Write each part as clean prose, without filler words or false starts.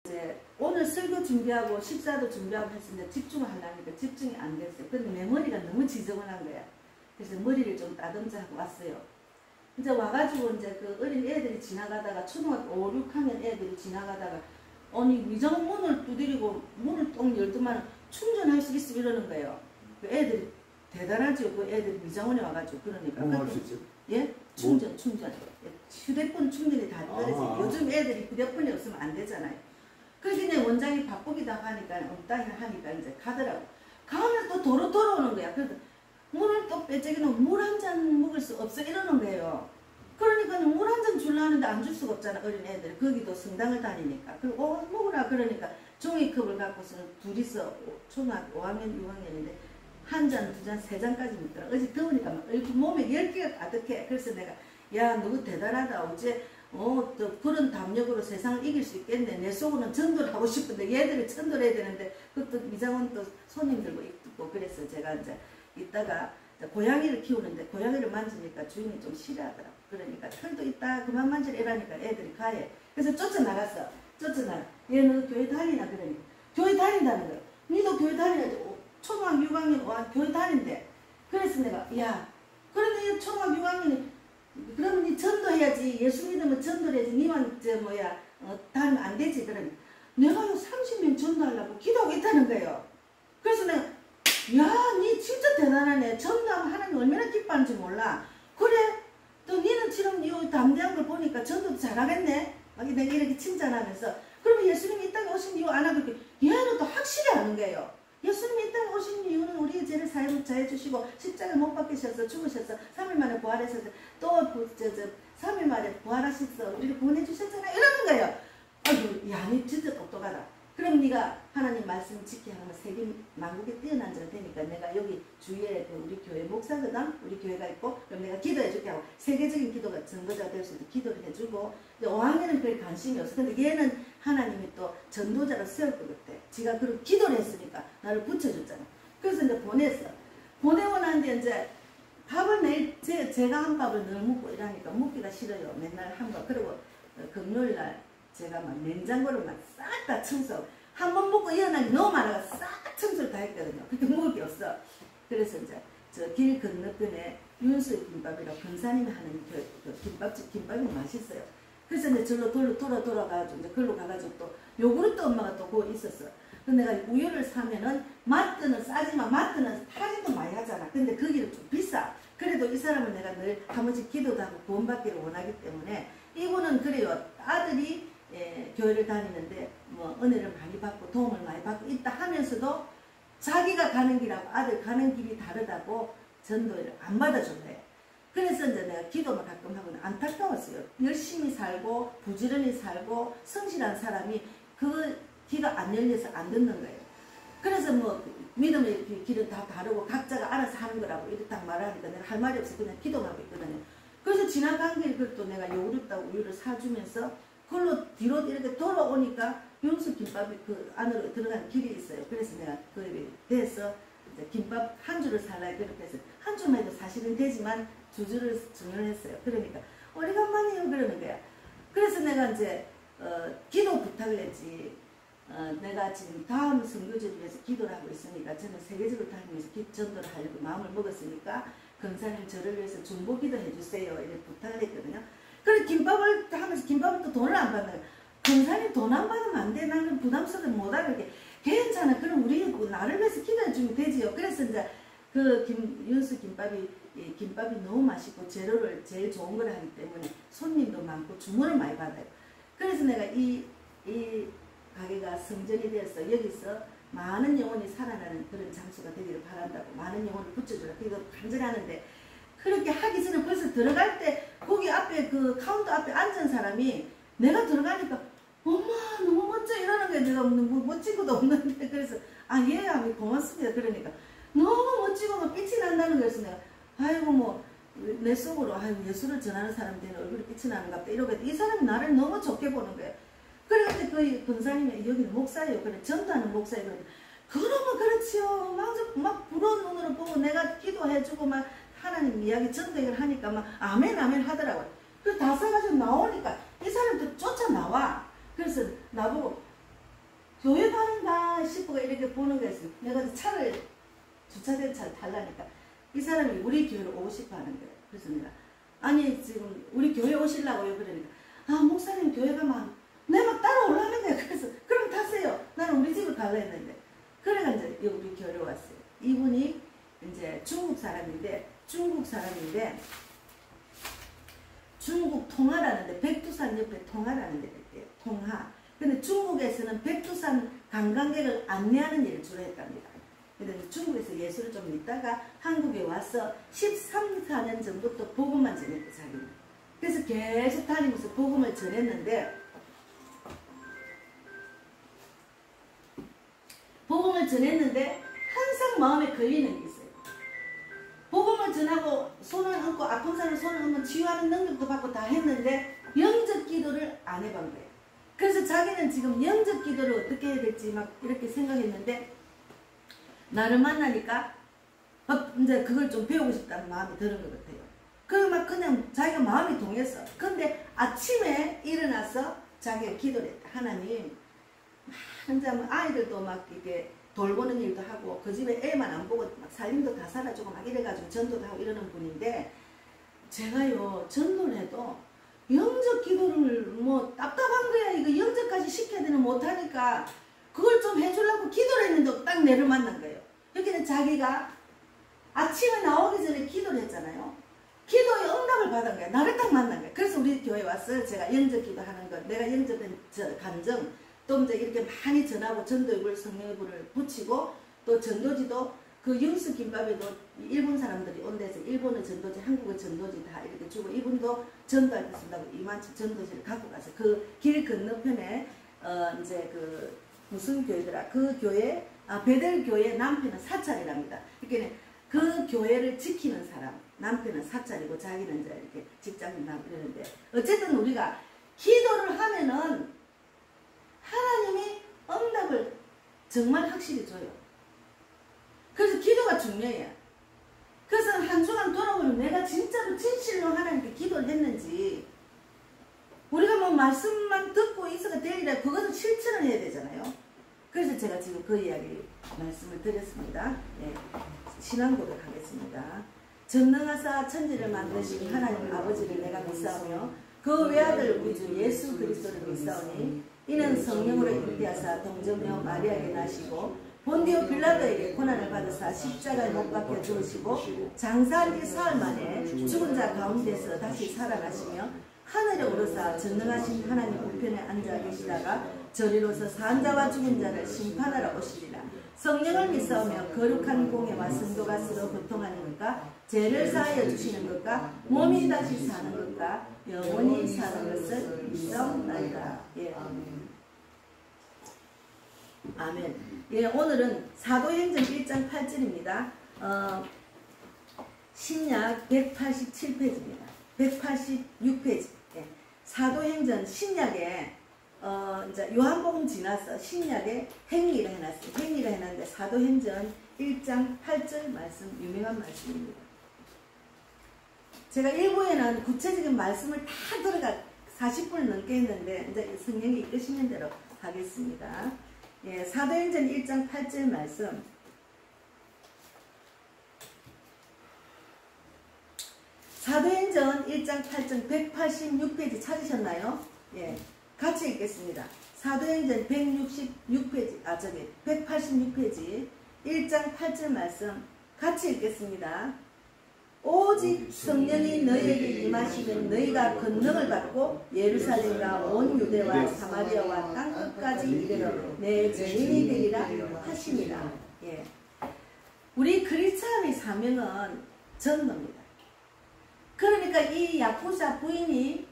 이제 오늘 설교 준비하고 식사도 준비하고 했는데 집중을 하려니까 집중이 안 됐어요. 근데 내 머리가 너무 지저분한 거야. 그래서 머리를 좀 따듬자 하고 왔어요. 이제 와가지고 이제 그 어린 애들이 지나가다가 초등학교 5, 6학년 애들이 지나가다가 아니 미장 문을 두드리고 문을 똥 열더만 충전할 수 있어 이러는 거예요. 그 애들이 대단하죠. 그 애들이 미장원에 와가지고 그러니까. 뭐 할 수 있죠? 예? 충전. 휴대폰 충전이 다 떨어져요. 요즘 애들이 휴대폰이 없으면 안 되잖아요. 그래서 이제 원장이 바쁘기도 하니까 없다 하니까 이제 가더라고. 가면 또 도로 돌아오는 거야. 그래서 물을 또 빼재기는 물 한 잔 먹을 수 없어 이러는 거예요. 그러니까 물 한 잔 줄라는데 안 줄 수가 없잖아. 어린 애들. 거기도 성당을 다니니까. 그리고 먹으라 그러니까 종이컵을 갖고서 둘이서 초등학교 5학년, 6학년인데 한 잔, 두 잔, 세 잔까지 먹더라. 어제 더우니까 막 몸에 열기가 가득해. 그래서 내가 야 너무 대단하다. 어제 또 그런 담력으로 세상을 이길 수 있겠네. 내 속으로는 전도를 하고 싶은데 얘들이 전도를 해야 되는데 그것도 미장원 또 손님 들고 있고 그래서 제가 이제 이따가 고양이를 키우는데 고양이를 만지니까 주인이 좀 싫어하더라고. 그러니까 털도 있다 그만 만지라 이러니까 애들이 가해. 그래서 쫓아나갔어. 쫓아나가. 얘는 교회 다니나 그러니 교회 다닌다는 거야. 니도 교회 다니나 초등학교 6학년 와 교회 다닌대. 그래서 내가 야 그런데 초등학교 6학년이 그러면 니 전도해야지. 예수 믿으면 전도를 해야지. 니만 다니면 안 되지. 그러니 내가 30명 전도하려고 기도하고 있다는 거예요. 그래서 내가 야 니 진짜 대단하네. 전도하면 하나님 얼마나 기뻐하는지 몰라. 그래 또 니는 지금 이 담대한 걸 보니까 전도도 잘하겠네. 막 내가 이렇게 칭찬하면서 그러면 예수님이 이 땅에 오신 이유 안 하고 얘는 또 확실히 아는 거예요. 예수님이 이 땅에 오신 이유는 우리의 죄를 사해 주시고 십자가에 못 박히셔서 죽으셔서 3일 만에 부활하셔서 또 3일 만에 부활하셔서 우리를 구원해 주셨잖아요. 이러는 거예요. 아이고 야 니 진짜 똑똑하다. 그럼 네가 하나님 말씀 지키게 하면 세계 만국에 뛰어난 자가 되니까 내가 여기 주위에 우리 교회 목사거든. 우리 교회가 있고 그럼 내가 기도해 줄게 하고 세계적인 기도가 전도자가 될 수 있도록 기도를 해주고 5학년은 별 관심이 없어. 근데 얘는 하나님이 또 전도자로 세울 것 같아. 지가 그렇게 기도를 했으니까 나를 붙여줬잖아. 그래서 이제 보냈어. 보내고 난데 이제 밥을 매일 제가 한 밥을 늘 먹고 이러니까 먹기가 싫어요. 맨날 한 밥. 그리고 금요일날 제가 막 냉장고를 막 싹 다 청소. 한 번 먹고 일어나기 너무 많아서 싹 청소를 다 했거든요. 그때 먹을 게 없어. 그래서 이제 저 길 건너편에 윤수의 김밥이라고 근사님이 하는 그 김밥집 김밥이 맛있어요. 그래서 이제 절로 돌아가지고 이제 걸로 가가지고 또 요구르트 엄마가 또 그거 있었어. 근데 내가 우유를 사면은 마트는 싸지만 마트는 할인도 많이 하잖아. 근데 거기는 좀 비싸. 그래도 이 사람은 내가 늘 한 번씩 기도도 하고 구원받기를 원하기 때문에 이분은 그래요. 아들이 교회를 다니는데 뭐 은혜를 많이 받고 도움을 많이 받고 있다 하면서도 자기가 가는 길하고 아들 가는 길이 다르다고 전도를 안 받아준대. 그래서 이제 내가 기도만 가끔 하고는 안타까웠어요. 열심히 살고 부지런히 살고 성실한 사람이 그 귀가 안 열려서 안 듣는 거예요. 그래서 뭐 믿음의 길은 다 다르고 각자가 알아서 하는 거라고 이렇게 말하니까 내가 할 말이 없어 그냥 기도만 하고 있거든요. 그래서 지나간 길 그것도 내가 요구르트하고 우유를 사주면서 그걸로 뒤로 이렇게 돌아오니까 윤수 김밥이 그 안으로 들어가는 길이 있어요. 그래서 내가 그에 대해서 이제 김밥 한 줄을 살라 그렇게 해서 한 줄만 해도 사실은 되지만 두 줄을 주문했어요. 그러니까 오래간만이에요 그러는 거야. 그래서 내가 이제 기도 부탁을 했지. 내가 지금 다음 선교제를 위해서 기도를 하고 있으니까 저는 세계적으로 다니면서 전도를 하려고 마음을 먹었으니까 근사님 저를 위해서 중보 기도해 주세요. 이렇게 부탁을 했거든요. 그래 김밥을 하면서 김밥은 또 돈을 안 받는 거야. 근사님 돈 안 받으면 안 돼. 나는 부담스러워 못하게. 괜찮아. 그럼 우리 나를 위해서 기도해 주면 되지요. 그래서 이제 그 윤수 김밥이 너무 맛있고 재료를 제일 좋은 걸 하기 때문에 손님도 많고 주문을 많이 받아요. 그래서 내가 이 가게가 성전이 되어서 여기서 많은 영혼이 살아나는 그런 장소가 되기를 바란다고 많은 영혼을 붙여주라. 그리고 간절히 하는데 그렇게 하기 전에 벌써 들어갈 때 거기 앞에 그 카운터 앞에 앉은 사람이 내가 들어가니까 엄마 너무 멋져 이러는 거야. 내가 뭐 멋진 것도 없는데 그래서 예 고맙습니다. 그러니까 너무 멋지고 막 빛이 난다는 거였어. 내가 아이고 뭐 내 속으로 예수를 전하는 사람 되는 얼굴이 빛이 나는가 보다 이러고 이 사람이 나를 너무 좋게 보는 거예요. 그래 그 권사님이 여기는 목사예요. 그래 전도하는 목사예요. 그러면 그렇지요. 막 부러운 눈으로 보고 내가 기도해주고 막 하나님 이야기 전도를 하니까 막 아멘 하더라고요. 그래서 다 써가지고 나오니까 이 사람들 쫓아나와. 그래서 나보고 교회 가는가 싶어 이렇게 보는 거였어요. 내가 차를 주차된 차를 타려니까 이 사람이 우리 교회로 오고 싶어 하는 거예요. 그래서 내가 아니 지금 우리 교회 오시려고요. 그러니까 아 목사님 교회 가면 내 막 따라오라는 거예요. 그래서 그럼 타세요. 나는 우리 집을 가려 했는데 그래가 이제 우리 교회로 왔어요. 이분이 이제 중국 사람인데 중국 통화라는데 백두산 옆에 통화라는 데가 있대요. 통화. 근데 중국에서는 백두산 관광객을 안내하는 일을 주로 했답니다. 근데 중국에서 예수를 좀 믿다가 한국에 와서 13, 14년 전부터 복음만 전했대 자기는. 그래서 계속 다니면서 복음을 전했는데 항상 마음에 걸리는 게 있어요. 복음을 전하고 손을 얹고 아픈 사람 손을 얹고 치유하는 능력도 받고 다 했는데 영적 기도를 안 해본 거예요. 그래서 자기는 지금 영적 기도를 어떻게 해야 될지 막 이렇게 생각했는데 나를 만나니까 이제 그걸 좀 배우고 싶다는 마음이 드는 것 같아요. 그리고 막 그냥 자기가 마음이 동했어. 근데 아침에 일어나서 자기가 기도를 했다. 하나님, 혼자 아이들도 막 이렇게 돌보는 일도 하고 그 집에 애만 안 보고 막 살림도 다 살아주고 막 이래가지고 전도도 하고 이러는 분인데 제가요 전도를 해도 영적 기도를 뭐 답답한 거야. 이거 영적까지 시켜야 되는 못하니까 그걸 좀 해주려고 기도를 했는데 딱 내를 만난 거예요. 여기는 자기가 아침에 나오기 전에 기도를 했잖아요. 기도의 응답을 받은 거야. 나를 딱 만난 거야. 그래서 우리 교회 와서 제가 영적 기도하는 것, 내가 영적인 감정, 또 이제 이렇게 많이 전하고 전도의 불, 성령의 불을 붙이고 또 전도지도 그 윤수 김밥에도 일본 사람들이 온 데서 일본의 전도지, 한국의 전도지 다 이렇게 주고 이분도 전도할 때 쓴다고 이만치 전도지를 갖고 가서 그 길 건너편에 이제 그 무슨 교회더라 그 교회 베델교회 남편은 사찰이랍니다. 그러니까 그 교회를 지키는 사람 남편은 사찰이고 자기는 이제 이렇게 직장인 나고 이러는데 어쨌든 우리가 기도를 하면은 하나님이 응답을 정말 확실히 줘요. 그래서 기도가 중요해요. 그래서 한 주간 돌아보면 내가 진짜로 진실로 하나님께 기도를 했는지 우리가 뭐 말씀만 듣고 있어가 되리라 그것은 실천을 해야 되잖아요. 그래서 제가 지금 그 이야기 말씀을 드렸습니다. 네. 신앙 고백하겠습니다. 전능하사 천지를 만드신 하나님 아버지를 내가 믿사오며 그 외아들 우리 주 예수 그리스도를 믿사오니 이는 성령으로 잉태하사 동정녀 마리아에게 나시고 본디오 빌라도에게 고난을 받으사 십자가에 못 박혀 죽으시고 장사한 지 사흘 만에 죽은 자 가운데서 다시 살아나시며 하늘에 오르사 전능하신 하나님 우편에 앉아 계시다가 저리로서 산 자와 죽은 자를 심판하러 오시리라. 성령을 믿사오며 거룩한 공예와 성도가 서로 교통하는 것과 죄를 사하여 주시는 것과 몸이 다시 사는 것과 영원히 사는 것을 믿사옵나이다. 예. 아멘. 예, 오늘은 사도행전 1장 8절입니다. 신약 187페이지입니다. 186페이지. 예. 사도행전 신약에 이제 요한복음 지나서 신약에 행리를 해놨어요. 행리를 해놨는데 사도행전 1장 8절 말씀 유명한 말씀입니다. 제가 일부에는 구체적인 말씀을 다 들어가 40분을 넘게 했는데 이제 성령이 이끄시는 대로 하겠습니다. 예, 사도행전 1장 8절 말씀. 사도행전 1장 8절 186페이지 찾으셨나요? 예, 같이 읽겠습니다. 사도행전 166페이지, 186페이지 1장 8절 말씀 같이 읽겠습니다. 오직 성령이 너희에게 임하시면 너희가 권능을 받고 예루살렘과 온 유대와 사마리아와 땅끝까지 이르러 내 증인이 되리라 하시니라. 예. 우리 크리스찬의 사명은 전도입니다. 그러니까 이 야쿠자 부인이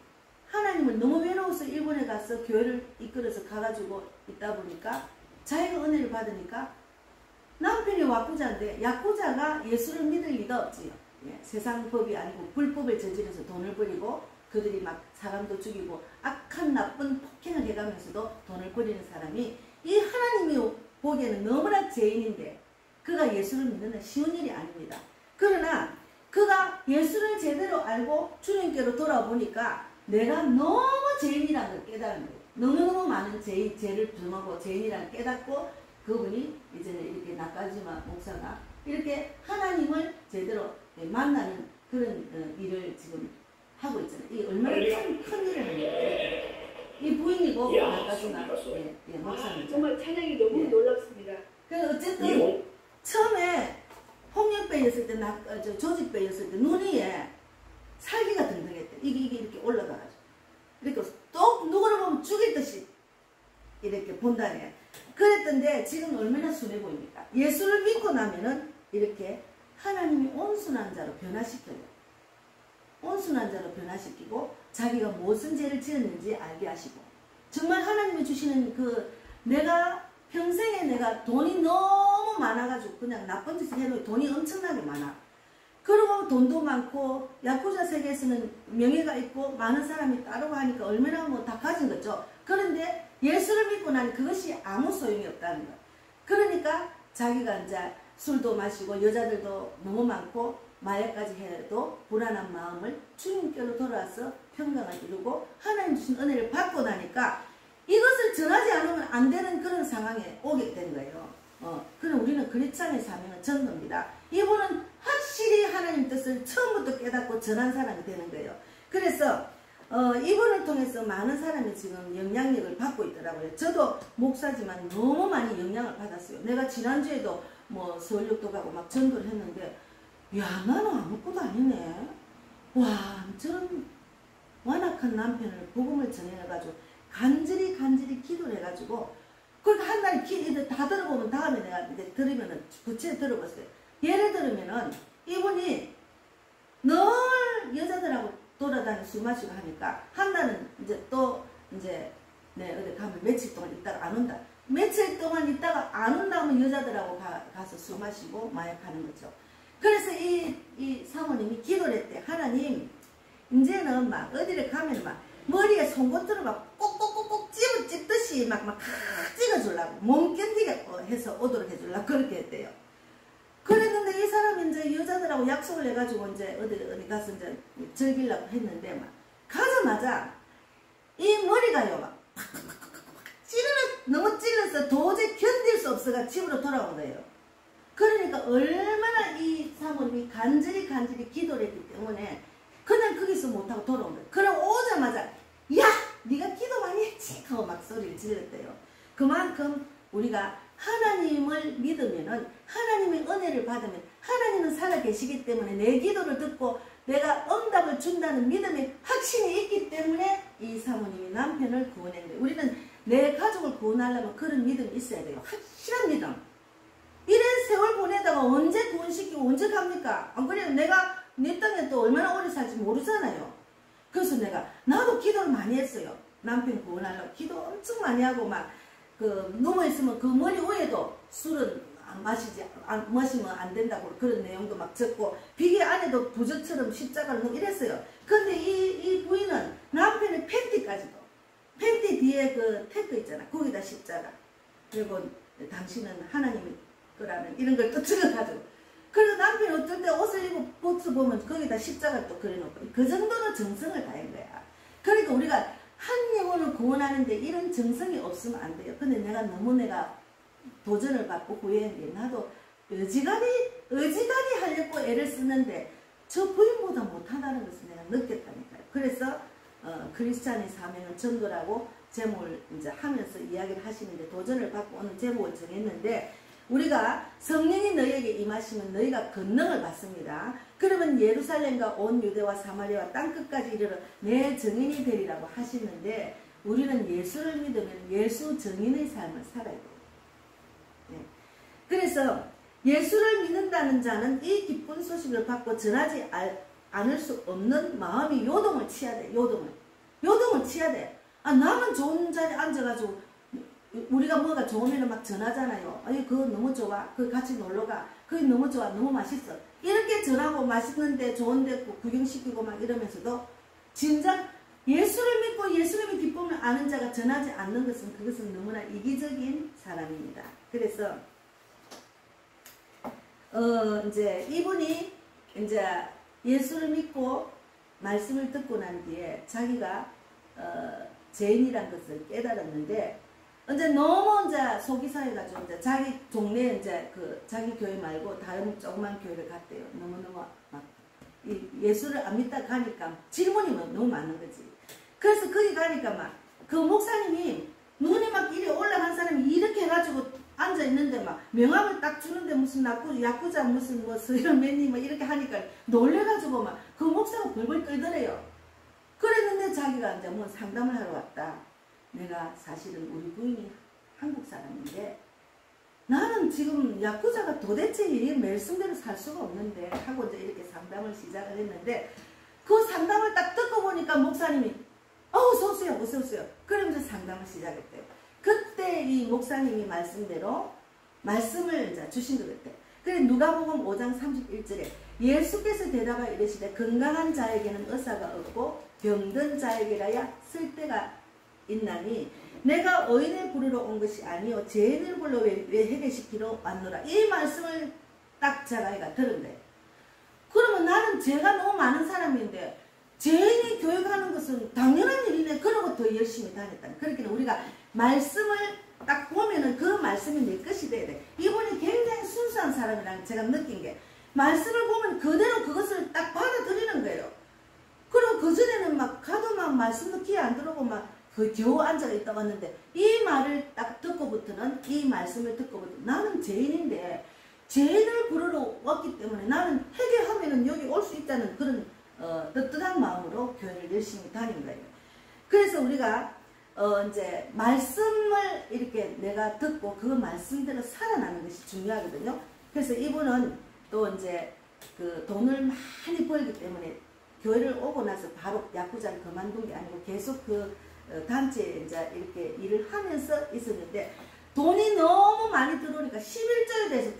하나님을 너무 외로워서 일본에 가서 교회를 이끌어서 가가지고 있다 보니까 자기가 은혜를 받으니까 남편이 야쿠자인데 야쿠자가 예수를 믿을 리가 없지요. 예, 세상 법이 아니고 불법을 저지르서 돈을 버리고 그들이 막 사람도 죽이고 악한 나쁜 폭행을 해가면서도 돈을 버리는 사람이 이 하나님이 보기에는 너무나 죄인인데 그가 예수를 믿는 건 쉬운 일이 아닙니다. 그러나 그가 예수를 제대로 알고 주님께로 돌아보니까 내가 너무 죄인이라는 걸 깨달은 거예요. 너무너무 많은 죄를 범하고 죄인이라는 깨닫고 그분이 이제는 이렇게 나까지마 목사가 이렇게 하나님을 제대로 만나는 그런 일을 지금 하고 있잖아요. 이 얼마나 큰 일을 하는 거예요. 이 부인이고 나까지마 목사님. 정말 찬양이 너무 놀랍습니다. 그래서 어쨌든 처음에 홍역배였을 때, 조직배였을 때 눈이 살기가 등등했대. 이게 이렇게 올라가가지고. 이렇게 또 누구를 보면 죽일 듯이 이렇게 본다네. 그랬던데 지금 얼마나 순해 보입니까? 예수를 믿고 나면은 이렇게 하나님이 온순한 자로 변화시켜요. 온순한 자로 변화시키고 자기가 무슨 죄를 지었는지 알게 하시고 정말 하나님이 주시는 내가 평생에 내가 돈이 너무 많아가지고 그냥 나쁜 짓을 해도 돈이 엄청나게 많아. 그리고 돈도 많고 야쿠자 세계에서는 명예가 있고 많은 사람이 따르고 하니까 얼마나 다 가진 거죠. 그런데 예수를 믿고 나니 그것이 아무 소용이 없다는 거야. 그러니까 자기가 이제 술도 마시고 여자들도 너무 많고 마약까지 해도 불안한 마음을 주님께로 돌아와서 평강을 이루고 하나님 주신 은혜를 받고 나니까 이것을 전하지 않으면 안 되는 그런 상황에 오게 된 거예요. 그럼 우리는 그리스도의 사명은 전도입니다. 이분은 확실히 하나님 뜻을 처음부터 깨닫고 전한 사람이 되는 거예요. 그래서 이분을 통해서 많은 사람이 지금 영향력을 받고 있더라고요. 저도 목사지만 너무 많이 영향을 받았어요. 내가 지난주에도 뭐 서울역도 가고 막 전도를 했는데 야 나는 아무것도 아니네. 와 저런 완악한 남편을 복음을 전해가지고 간절히 기도를 해가지고 그러니까 한 날 이들 다 들어보면 다음에 내가 이제 들으면은 구체적으로 들어봤어요. 예를 들면은 이분이 늘 여자들하고 돌아다니고 술 마시고 하니까 한 날은 이제 또 이제 어디 가면 며칠 동안 있다가 안 온다. 며칠 동안 있다가 안 온다면 여자들하고 가서 술 마시고 마약하는 거죠. 그래서 이 사모님이 기도를 했대. 하나님 이제는 막 어디를 가면 막 머리에 송곳으로 막 꼭꼭꼭꼭 찝듯이 막 찍어주려고 몸 견디게 해서 오도록 해주려고 그렇게 했대요. 그랬는데 이 사람이 이제 여자들하고 약속을 해가지고 이제 어디 가서 이제 즐기려고 했는데 막 가자마자 이 머리가요 막 너무 찔러서 도저히 견딜 수 없어가 집으로 돌아온 거예요. 그러니까 얼마나 이 사모님이 간절히 기도를 했기 때문에 그냥 거기서 못하고 돌아온 거예요. 그럼 오자마자 야! 네가 기도 많이 했지? 하고 막 소리를 질렀대요. 그만큼 우리가 하나님을 믿으면은 하나님의 은혜를 받으면 하나님은 살아계시기 때문에 내 기도를 듣고 내가 응답을 준다는 믿음의 확신이 있기 때문에 이 사모님이 남편을 구원한 거예요. 우리는 내 가족을 구원하려면 그런 믿음이 있어야 돼요. 확실한 믿음. 이런 세월 보내다가 언제 구원시키고 언제 갑니까? 안 그래요? 내가 내 땅에 또 얼마나 오래 살지 모르잖아요. 그래서 나도 기도를 많이 했어요. 남편 구원하려고 기도 엄청 많이 하고 막 누워있으면 그 머리 위에도 술은 마시면 안 된다고 그런 내용도 막 적고 비계 안에도 부적처럼 십자가를 넣고 이랬어요. 근데 이 부인은 남편의 팬티까지도 팬티 뒤에 그 태그 있잖아. 거기다 십자가 그리고 당신은 하나님의 거라는 이런 걸 또 적어가지고 그리고 남편이 어떨 때 옷을 입고 벗어보면 거기다 십자가를 또 그려놓고 그 정도로 정성을 다한 거야. 그러니까 우리가 한 영혼을 구원하는데 이런 정성이 없으면 안 돼요. 근데 내가 도전을 받고 구해한 게 나도 어지간히 하려고 애를 쓰는데 저 부인보다 못하다는 것을 내가 느꼈다니까요. 그래서 크리스찬의 사명은 전도라고 제목을 이제 하면서 이야기를 하시는데 도전을 받고 오늘 제목을 정했는데 우리가 성령이 너희에게 임하시면 너희가 권능을 받습니다. 그러면 예루살렘과 온 유대와 사마리아와 땅끝까지 이르러 내 증인이 되리라고 하시는데 우리는 예수를 믿으면 예수 증인의 삶을 살아야 돼요. 네. 그래서 예수를 믿는다는 자는 이 기쁜 소식을 받고 전하지 않을 수 없는 마음이 요동을 치야 돼. 요동을 치야 돼. 나는 좋은 자리에 앉아가지고 우리가 뭐가 좋으면 막 전하잖아요. 아니 그거 너무 좋아. 그거 같이 놀러가. 그게 너무 좋아. 너무 맛있어. 이렇게 전하고 맛있는데 좋은데 구경시키고 막 이러면서도 진작 예수를 믿고 예수님의 기쁨을 아는 자가 전하지 않는 것은 그것은 너무나 이기적인 사람입니다. 그래서 이제 이분이 이제 예수를 믿고 말씀을 듣고 난 뒤에 자기가 죄인이란 것을 깨달았는데 이제 너무 이제 속이 상해가지고 이제 자기 동네 이제 그 자기 교회 말고 다른 조그만 교회를 갔대요. 너무너무 막 예수를 안 믿다 가니까 질문이 너무 많은 거지. 그래서 거기 가니까 막 그 목사님이 눈이 막 이리 올라간 사람이 이렇게 해가지고 앉아있는데 막 명함을 딱 주는데 무슨 야쿠자 무슨 뭐 서현맨님 뭐 이렇게 하니까 놀래가지고 막 그 목사가 벌벌 떨더래요. 그랬는데 자기가 이제 뭐 상담을 하러 왔다. 내가 사실은 우리 부인이 한국 사람인데 나는 지금 야쿠자가 도대체 이 말씀대로 살 수가 없는데 하고 이제 이렇게 상담을 시작을 했는데 그 상담을 딱 듣고 보니까 목사님이 어서오세요 어서오세요 그러면서 상담을 시작했대요. 그때 이 목사님이 말씀대로 말씀을 이제 주신 것 같아요. 그래 누가복음 5장 31절에 예수께서 대답하여 이르시되 건강한 자에게는 의사가 없고 병든 자에게라야 쓸데가 있나니 내가 의인을 부르러 온 것이 아니요 죄인을 불러 왜 회개시키러 왔노라. 이 말씀을 딱 자기가 들은 거예요. 그러면 나는 죄가 너무 많은 사람인데 죄인이 교회 가는 것은 당연한 일이네. 그러고 더 열심히 다녔다. 그러니까 우리가 말씀을 딱 보면은 그 말씀이 내 것이 돼야 돼. 이분이 굉장히 순수한 사람이라는 제가 느낀 게 말씀을 보면 그대로 그것을 딱 받아들이는 거예요. 그리고 그전에는 막 가도 막 말씀도 귀에 안 들어오고 막 그 겨우 앉아 있다 왔는데 이 말을 딱 듣고부터는 이 말씀을 듣고부터 나는 죄인인데 죄인을 부르러 왔기 때문에 나는 회개하면은 여기 올 수 있다는 그런 뜨뜻한 마음으로 교회를 열심히 다닌 거예요. 그래서 우리가 이제 말씀을 이렇게 내가 듣고 그 말씀대로 살아나는 것이 중요하거든요. 그래서 이분은 또 이제 그 돈을 많이 벌기 때문에 교회를 오고 나서 바로 야쿠자를 그만둔 게 아니고 계속 그 단체에 이제 이렇게 일을 하면서 있었는데 돈이 너무 많이 들어오니까 11조에 대해서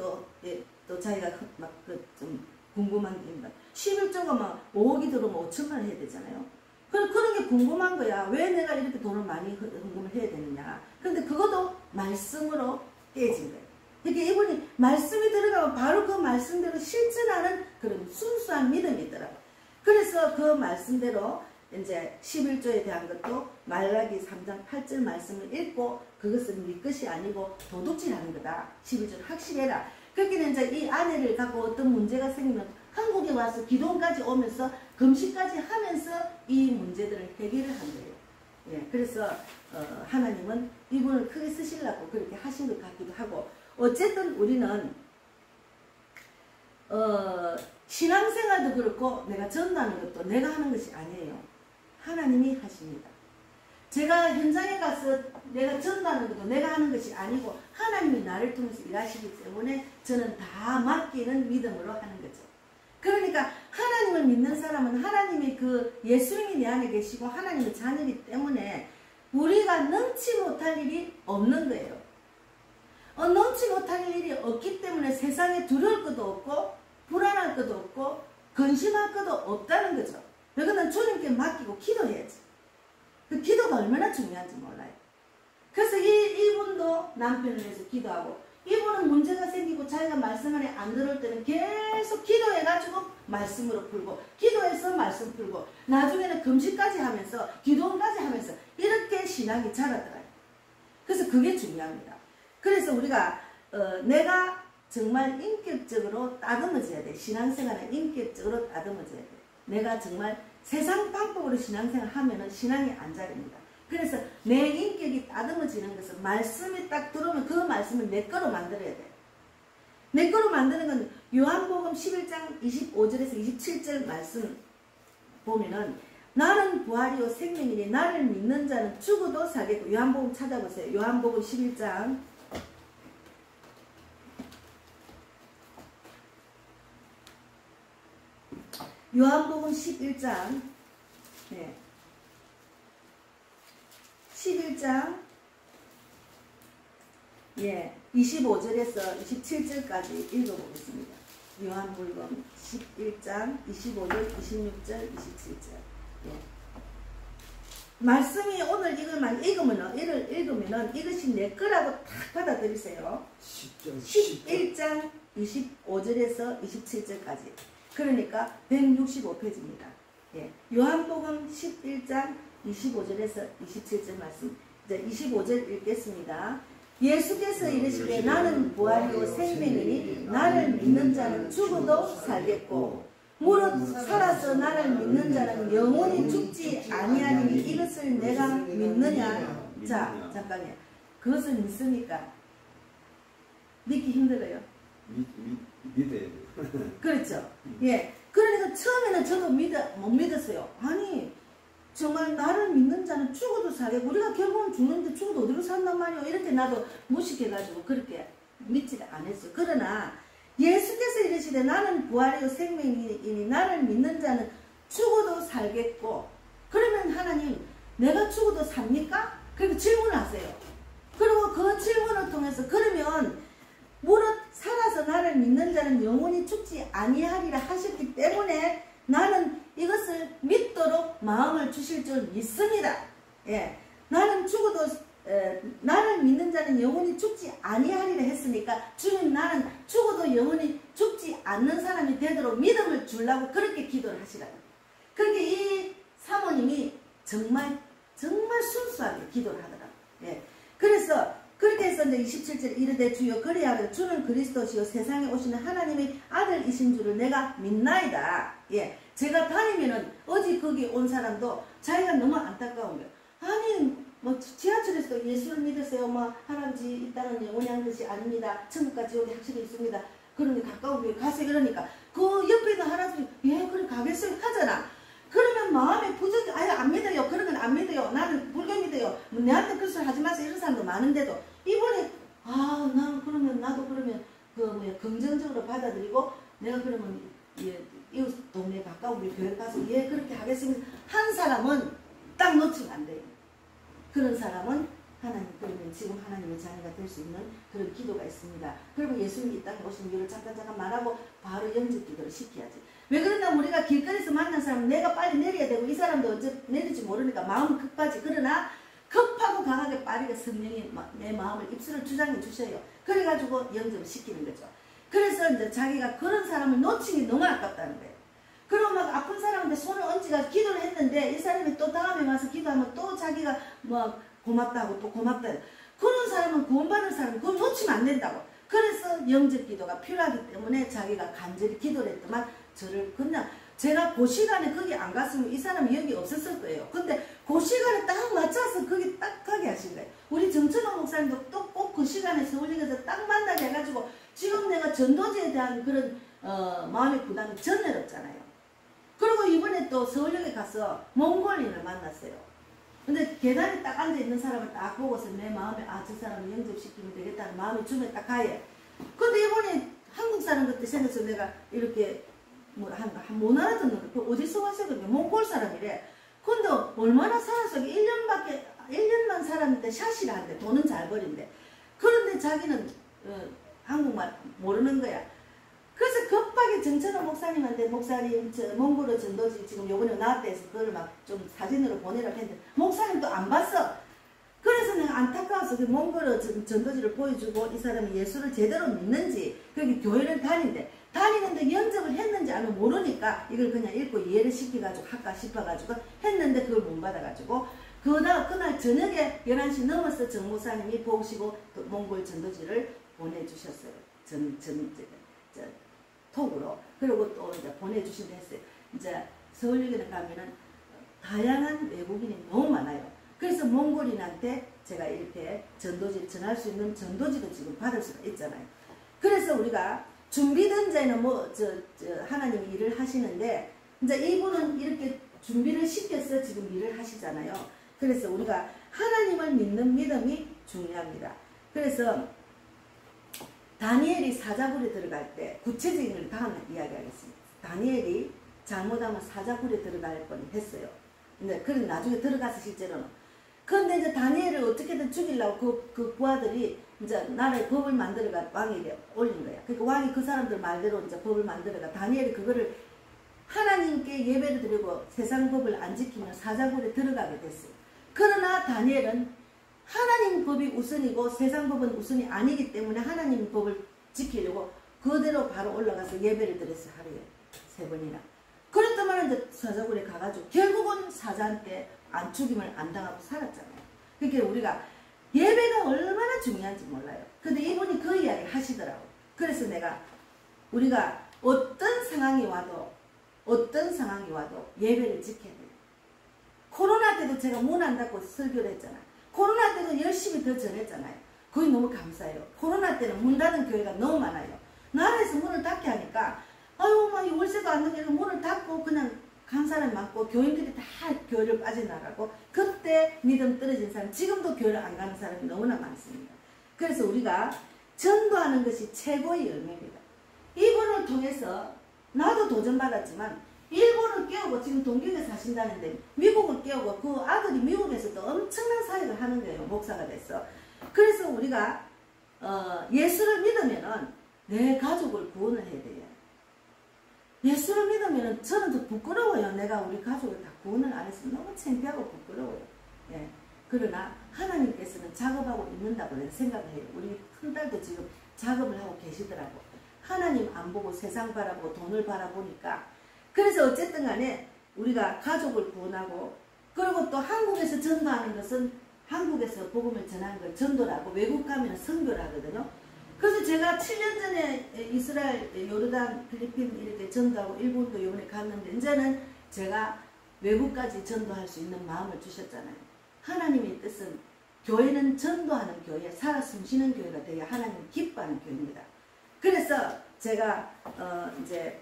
또 자기가 막 좀 궁금한 게 있다. 11조가 막 5억이 들어오면 5천만 원 해야 되잖아요. 그런 게 궁금한 거야. 왜 내가 이렇게 돈을 많이 헌금을 해야 되느냐. 그런데 그것도 말씀으로 깨진 거예요. 이렇게 이분이 말씀이 들어가면 바로 그 말씀대로 실천하는 그런 순수한 믿음이 있더라고요. 그래서 그 말씀대로 이제 11조에 대한 것도 말라기 3장 8절 말씀을 읽고 그것은 네 것이 아니고 도둑질하는 거다. 11조를 확실해라. 그렇게 이제 이 아내를 갖고 어떤 문제가 생기면 한국에 와서 기도원까지 오면서 금식까지 하면서 이 문제들을 해결을 한 거예요. 예, 그래서 하나님은 이분을 크게 쓰시려고 그렇게 하신 것 같기도 하고 어쨌든 우리는 신앙생활도 그렇고 내가 전도하는 것도 내가 하는 것이 아니에요. 하나님이 하십니다. 제가 현장에 가서 내가 전도하는 것도 내가 하는 것이 아니고 하나님이 나를 통해서 일하시기 때문에 저는 다 맡기는 믿음으로 하는 거죠. 그러니까 하나님을 믿는 사람은 하나님의 그 예수님이 내 안에 계시고 하나님의 자녀이기 때문에 우리가 넘지 못할 일이 없는 거예요. 넘지 못할 일이 없기 때문에 세상에 두려울 것도 없고 불안할 것도 없고 근심할 것도 없다는 거죠. 이거는 주님께 맡기고 기도해야지. 그 기도가 얼마나 중요한지 몰라요. 그래서 이분도 남편을 위해서 기도하고 이분은 문제가 생기고 자기가 말씀 안에 안 들어올 때는 계속 기도해가지고 말씀으로 풀고 기도해서 말씀 풀고 나중에는 금식까지 하면서 기도까지 하면서 이렇게 신앙이 자라더라고요. 그래서 그게 중요합니다. 그래서 우리가 내가 정말 인격적으로 따듬어져야 돼. 신앙생활은 인격적으로 따듬어져야 돼. 내가 정말 세상 방법으로 신앙생활 하면은 신앙이 안 자랍니다. 그래서 내 인격이 따듬어지는 것은 말씀이 딱 들어오면 그 말씀을 내 거로 만들어야 돼. 내 거로 만드는 건 요한복음 11장 25절에서 27절 말씀 보면은 나는 부활이요 생명이니 나를 믿는 자는 죽어도 살겠고 요한복음 찾아보세요. 요한복음 11장 요한복음 11장 네. 11장 25절에서 27절까지 읽어보겠습니다. 요한복음 11장 25절, 26절, 27절 말씀이 오늘 이것만 읽으면은 이것이 내 거라고 딱 받아들이세요. 11장 25절에서 27절까지 그러니까 165페이지입니다. 예. 요한복음 11장 25절에서 27절 말씀. 이제 25절 읽겠습니다. 예수께서 이르시되 나는 부활이요 생명이니 나를 믿는 자는 죽어도 살겠고 무릇 살아서 나를 믿는 자는 영원히 죽지 아니하리니 이것을 내가 믿느냐. 자, 잠깐요. 그것을 믿습니까? 믿기 힘들어요. 믿어야 돼요. 그렇죠. 예. 그러니까 처음에는 저도 못 믿었어요. 아니, 정말 나를 믿는 자는 죽어도 살겠고, 우리가 결국은 죽는데 죽어도 어디로 산단 말이야. 이렇게 나도 무식해가지고 그렇게 믿지를 않았어요. 그러나 예수께서 이르시되 나는 부활이요 생명이니 나를 믿는 자는 죽어도 살겠고, 그러면 하나님, 내가 죽어도 삽니까? 그리고 질문하세요. 그리고 그 질문을 통해서 그러면 무릇 살아서 나를 믿는 자는 영원히 죽지 아니하리라 하셨기 때문에 나는 이것을 믿도록 마음을 주실 줄 믿습니다. 예, 나는 죽어도 나를 믿는 자는 영원히 죽지 아니하리라 했으니까 주님, 나는 죽어도 영원히 죽지 않는 사람이 되도록 믿음을 주려고 그렇게 기도를 하시라고. 그렇게 이 사모님이 정말 순수하게 기도를 하더라고요. 예. 그래서 그렇게 해서 이제 27절 이르되 주여 그리하여 주는 그리스도시요 세상에 오시는 하나님의 아들이신 줄을 내가 믿나이다. 예. 제가 다니면은 어제 거기 온 사람도 자기가 너무 안타까운 거예요. 아니 뭐 지하철에서도 예수를 믿으세요. 뭐 할아버지 이 땅은 영원히 한 것이 아닙니다. 천국과 지옥이 확실히 있습니다. 그런데 가까운 교회 가세요. 그러니까 그 옆에 있는 할아버지 예 그래 가겠어요 하잖아. 그러면 마음에 부정이 아예 안 믿어요. 그러면 안 믿어요. 나는 불교 믿어요. 뭐 내한테 그런 소리 하지 마세요. 이런 사람도 많은데도 이번에 난 그러면 나도 그러면 그 뭐야 긍정적으로 받아들이고 내가 그러면 예 이웃 동네 가까운 우리 교회 가서 예 그렇게 하겠습니다. 한 사람은 딱 놓치면 안 돼요. 그런 사람은 하나님 그러면 지금 하나님의 자녀가 될 수 있는 그런 기도가 있습니다. 그리고 예수님이 이 땅에 오신 이유를 잠깐 말하고 바로 영접 기도를 시켜야지. 왜 그러냐면 우리가 길거리에서 만난 사람은 내가 빨리 내려야 되고 이 사람도 언제 내릴지 모르니까 마음은 급하지. 그러나 급하고 강하게 빠르게 성령이 내 마음을 입술을 주장해 주셔요. 그래가지고 영접을 시키는 거죠. 그래서 이제 자기가 그런 사람을 놓치기 너무 아깝다는 거예요. 그리고 막 아픈 사람한테 손을 얹지가 기도를 했는데 이 사람이 또 다음에 와서 기도하면 또 자기가 뭐 고맙다고 또 고맙다. 그런 사람은 구원받은 사람은 그걸 놓치면 안 된다고. 그래서 영접 기도가 필요하기 때문에 자기가 간절히 기도를 했더만 저를 그냥 제가 그 시간에 거기 안 갔으면 이 사람이 여기 없었을 거예요. 근데 그 시간에 딱 맞춰서 거기 딱 가게 하신 거예요. 우리 정천호 목사님도 또 꼭 그 시간에 서울역에서 딱 만나게 해가지고 지금 내가 전도지에 대한 그런 마음의 부담이 전혀 없잖아요. 그리고 이번에 또 서울역에 가서 몽골인을 만났어요. 근데 계단에 딱 앉아있는 사람을 딱 보고서 내 마음에 저 사람을 영접시키면 되겠다는 마음이 주면 딱 가요. 근데 이번에 한국 사람 그때 생겨서 내가 이렇게 못 알아듣는 거 어디서 왔어요? 몽골 사람이래. 근데 얼마나 살았어? 1년만 살았는데 샤시를 한대. 돈은 잘 벌인대. 그런데 자기는 한국말 모르는 거야. 그래서 급하게 정천호 목사님한테 목사님 몽골어 전도지 지금 요번에 나왔다 해서 그걸 막 좀 사진으로 보내라고 했는데 목사님도 안 봤어. 그래서 내가 안타까워서 그 몽골어 전도지를 보여주고 이 사람이 예수를 제대로 믿는지 거기 교회를 다니는데 영접을 했는지 아니면 모르니까 이걸 그냥 읽고 이해를 시켜가지고 할까 싶어가지고 했는데 그걸 못 받아가지고 그날 저녁에 11시 넘어서 정 목사님이 보시고 몽골 전도지를 보내주셨어요. 톡으로. 그리고 또 이제 보내주신다 했어요. 이제 서울역에 가면은 다양한 외국인이 너무 많아요. 그래서 몽골인한테 제가 이렇게 전도지 전할 수 있는 전도지도 지금 받을 수가 있잖아요. 그래서 우리가 준비된 자에는 하나님이 일을 하시는데 이제 이분은 이렇게 준비를 시켜서 지금 일을 하시잖아요. 그래서 우리가 하나님을 믿는 믿음이 중요합니다. 그래서 다니엘이 사자굴에 들어갈 때 구체적인 걸 다음에 이야기하겠습니다. 다니엘이 잘못하면 사자굴에 들어갈 뻔했어요. 근데 그런 나중에 들어가서 실제로는. 그런데 이제 다니엘을 어떻게든 죽이려고 그 부하들이 이제 나라의 법을 만들어가 왕에게 올린 거야. 그러니까 왕이 그 사람들 말대로 이제 법을 만들어가 다니엘이 그거를 하나님께 예배를 드리고 세상 법을 안 지키면 사자굴에 들어가게 됐어요. 그러나 다니엘은 하나님 법이 우선이고 세상 법은 우선이 아니기 때문에 하나님 법을 지키려고 그대로 바로 올라가서 예배를 드렸어요. 하루에 3번이나. 그랬더만 이제 사자굴에 가가지고 결국은 사자한테 죽임을 안 당하고 살았잖아요. 그러니까 우리가 예배가 얼마나 중요한지 몰라요. 근데 이분이 그 이야기를 하시더라고. 그래서 우리가 어떤 상황이 와도 예배를 지켜야 돼요. 코로나 때도 제가 문 안 닫고 설교를 했잖아요. 코로나 때도 열심히 더 전했잖아요. 그게 너무 감사해요. 코로나 때는 문 닫은 교회가 너무 많아요. 나라에서 문을 닫게 하니까 아유 막 월세도 안 내고 문을 닫고 그냥 간 사람 많고 교인들이 다 교회를 빠져나가고 그때 믿음 떨어진 사람 지금도 교회를 안 가는 사람이 너무나 많습니다. 그래서 우리가 전도하는 것이 최고의 열매입니다. 이분을 통해서 나도 도전받았지만 일본을 깨우고 지금 동경에 사신다는데 미국을 깨우고 그 아들이 미국에서도 엄청난 사역을 하는 거예요. 목사가 됐어. 그래서 우리가 예수를 믿으면은 내 가족을 구원을 해야 돼요. 예수를 믿으면 저는 더 부끄러워요. 내가 우리 가족을 다 구원을 안 해서 너무 창피하고 부끄러워요. 예. 그러나 하나님께서는 작업하고 있는다고 내가 생각을 해요. 우리 큰딸도 지금 작업을 하고 계시더라고. 하나님 안 보고 세상 바라보고 돈을 바라보니까. 그래서 어쨌든 간에 우리가 가족을 구원하고 그리고 또 한국에서 전도하는 것은 한국에서 복음을 전하는 걸 전도라고 외국 가면 선교라거든요. 그래서 제가 7년 전에 이스라엘, 요르단, 필리핀 이렇게 전도하고 일본도 이번에 갔는데 이제는 제가 외국까지 전도할 수 있는 마음을 주셨잖아요. 하나님의 뜻은 교회는 전도하는 교회, 살아 숨쉬는 교회가 되어야 하나님 기뻐하는 교회입니다. 그래서 제가 이제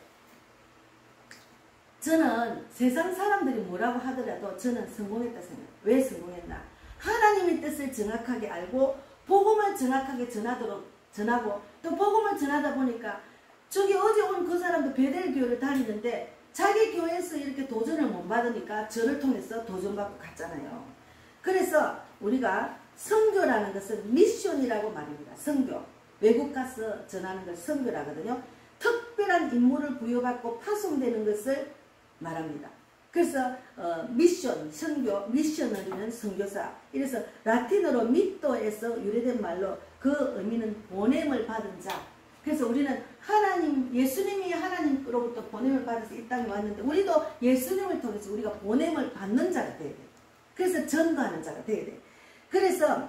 저는 세상 사람들이 뭐라고 하더라도 저는 성공했다 생각해요. 왜 성공했나? 하나님의 뜻을 정확하게 알고 복음을 정확하게 전하고 또 복음을 전하다 보니까 저기 어제 온 그 사람도 베델 교회를 다니는데 자기 교회에서 이렇게 도전을 못 받으니까 저를 통해서 도전받고 갔잖아요. 그래서 우리가 선교라는 것은 미션이라고 말입니다. 선교. 외국 가서 전하는 걸 선교라거든요. 특별한 임무를 부여받고 파송되는 것을 말합니다. 그래서 미션, 선교, 미셔너리는 선교사. 이래서 라틴어로 미토에서 유래된 말로 그 의미는 보냄을 받은 자. 그래서 우리는 예수님이 하나님으로부터 보냄을 받아서 이 땅에 왔는데 우리도 예수님을 통해서 우리가 보냄을 받는 자가 돼야 돼. 그래서 전도하는 자가 돼야 돼. 그래서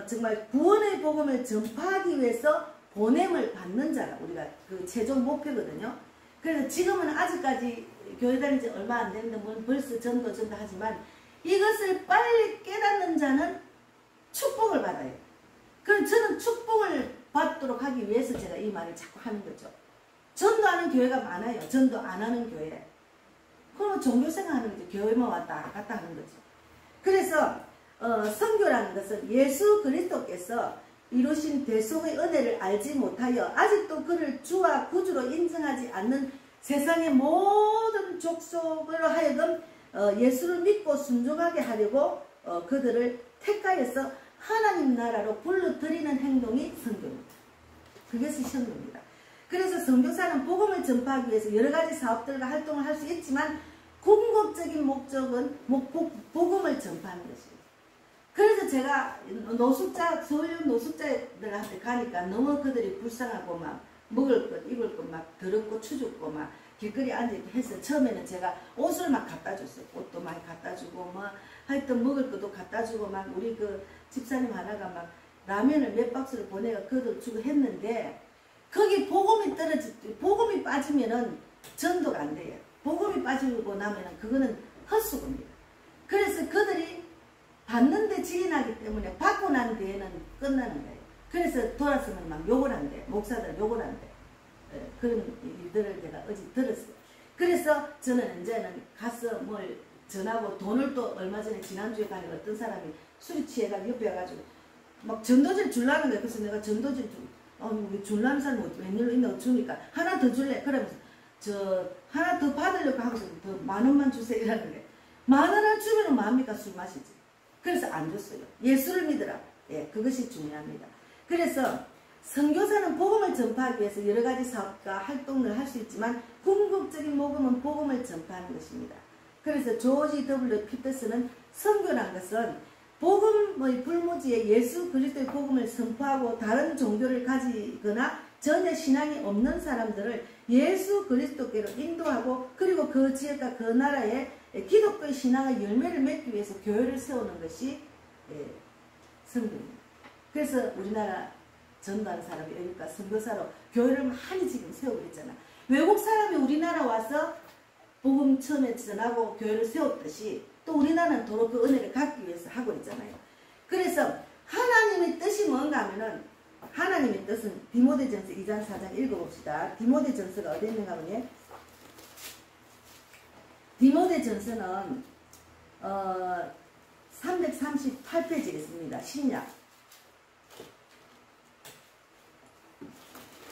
정말 구원의 복음을 전파하기 위해서 보냄을 받는 자가 우리가 그 최종 목표거든요. 그래서 지금은 아직까지 교회 다닌 지 얼마 안 됐는데 뭐 벌써 전도하지만 이것을 빨리 깨닫는 자는 축복을 받아요. 그럼 저는 축복을 받도록 하기 위해서 제가 이 말을 자꾸 하는 거죠. 전도하는 교회가 많아요. 전도 안 하는 교회. 그럼 종교생활 하는 거죠. 교회만 왔다 갔다 하는 거죠. 그래서 선교라는 것은 예수 그리스도께서 이루신 대속의 은혜를 알지 못하여 아직도 그를 주와 구주로 인정하지 않는 세상의 모든 족속으로 하여금 예수를 믿고 순종하게 하려고 그들을 택하여서 하나님 나라로 불러들이는 행동이 선교입니다. 그것이 선교입니다. 그래서 선교사는 복음을 전파하기 위해서 여러 가지 사업들과 활동을 할 수 있지만 궁극적인 목적은 복음을 전파하는 것입니다. 그래서 제가 서울 노숙자들한테 가니까 너무 그들이 불쌍하고 막 먹을 것, 입을 것 막 더럽고 추죽고 막 길거리 앉아있고 해서 처음에는 제가 옷을 막 갖다 줬어요. 옷도 많이 갖다 주고 뭐 하여튼 먹을 것도 갖다 주고 막 우리 그 집사님 하나가 막 라면을 몇 박스를 보내가 그들 주고 했는데 거기 복음이 빠지면은 전도가 안 돼요. 복음이 빠지고 나면은 그거는 헛수고입니다. 그래서 그들이 받는데 질이 나기 때문에 받고 난 뒤에는 끝나는 거예요. 그래서 돌아서면 막 욕을 한대. 목사들 욕을 한대. 그런 일들을 제가 어제 들었어요. 그래서 저는 이제는 가서 뭘 전하고 돈을 또 얼마 전에 지난주에 가니까 어떤 사람이 술이 취해가지고 옆에 와가지고 막 전도질 줄라는 거예요. 그래서 내가 전도질 줄라는 사람이 웬일로 있나 주니까 하나 더 줄래? 그러면서 하나 더 받으려고 하고서 더 10,000원만 주세요 이라는 거예요. 10,000원을 주면 뭐합니까? 술 마시지. 그래서 안 줬어요. 예수를 믿으라. 예, 그것이 중요합니다. 그래서 선교사는 복음을 전파하기 위해서 여러 가지 사업과 활동을 할 수 있지만 궁극적인 목적은 복음을 전파하는 것입니다. 그래서 조지 W. 피터스는 선교란 것은 복음의 불모지에 예수 그리스도의 복음을 선포하고 다른 종교를 가지거나 전혀 신앙이 없는 사람들을 예수 그리스도께로 인도하고 그리고 그 지역과 그 나라에 기독교의 신앙의 열매를 맺기 위해서 교회를 세우는 것이 성경입니다. 그래서 우리나라 전도하는 사람이 그러니까 선교사로 교회를 많이 지금 세우고 있잖아. 외국 사람이 우리나라 와서 복음 처음에 전하고 교회를 세웠듯이 또 우리나라는 도로 그 은혜를 갖기 위해서 하고 있잖아요. 그래서 하나님의 뜻이 뭔가 하면은 하나님의 뜻은 디모데전서 2장 4장 읽어봅시다. 디모데전서가 어디 있는가 보네. 디모데전서는 338페이지에 있습니다. 신약.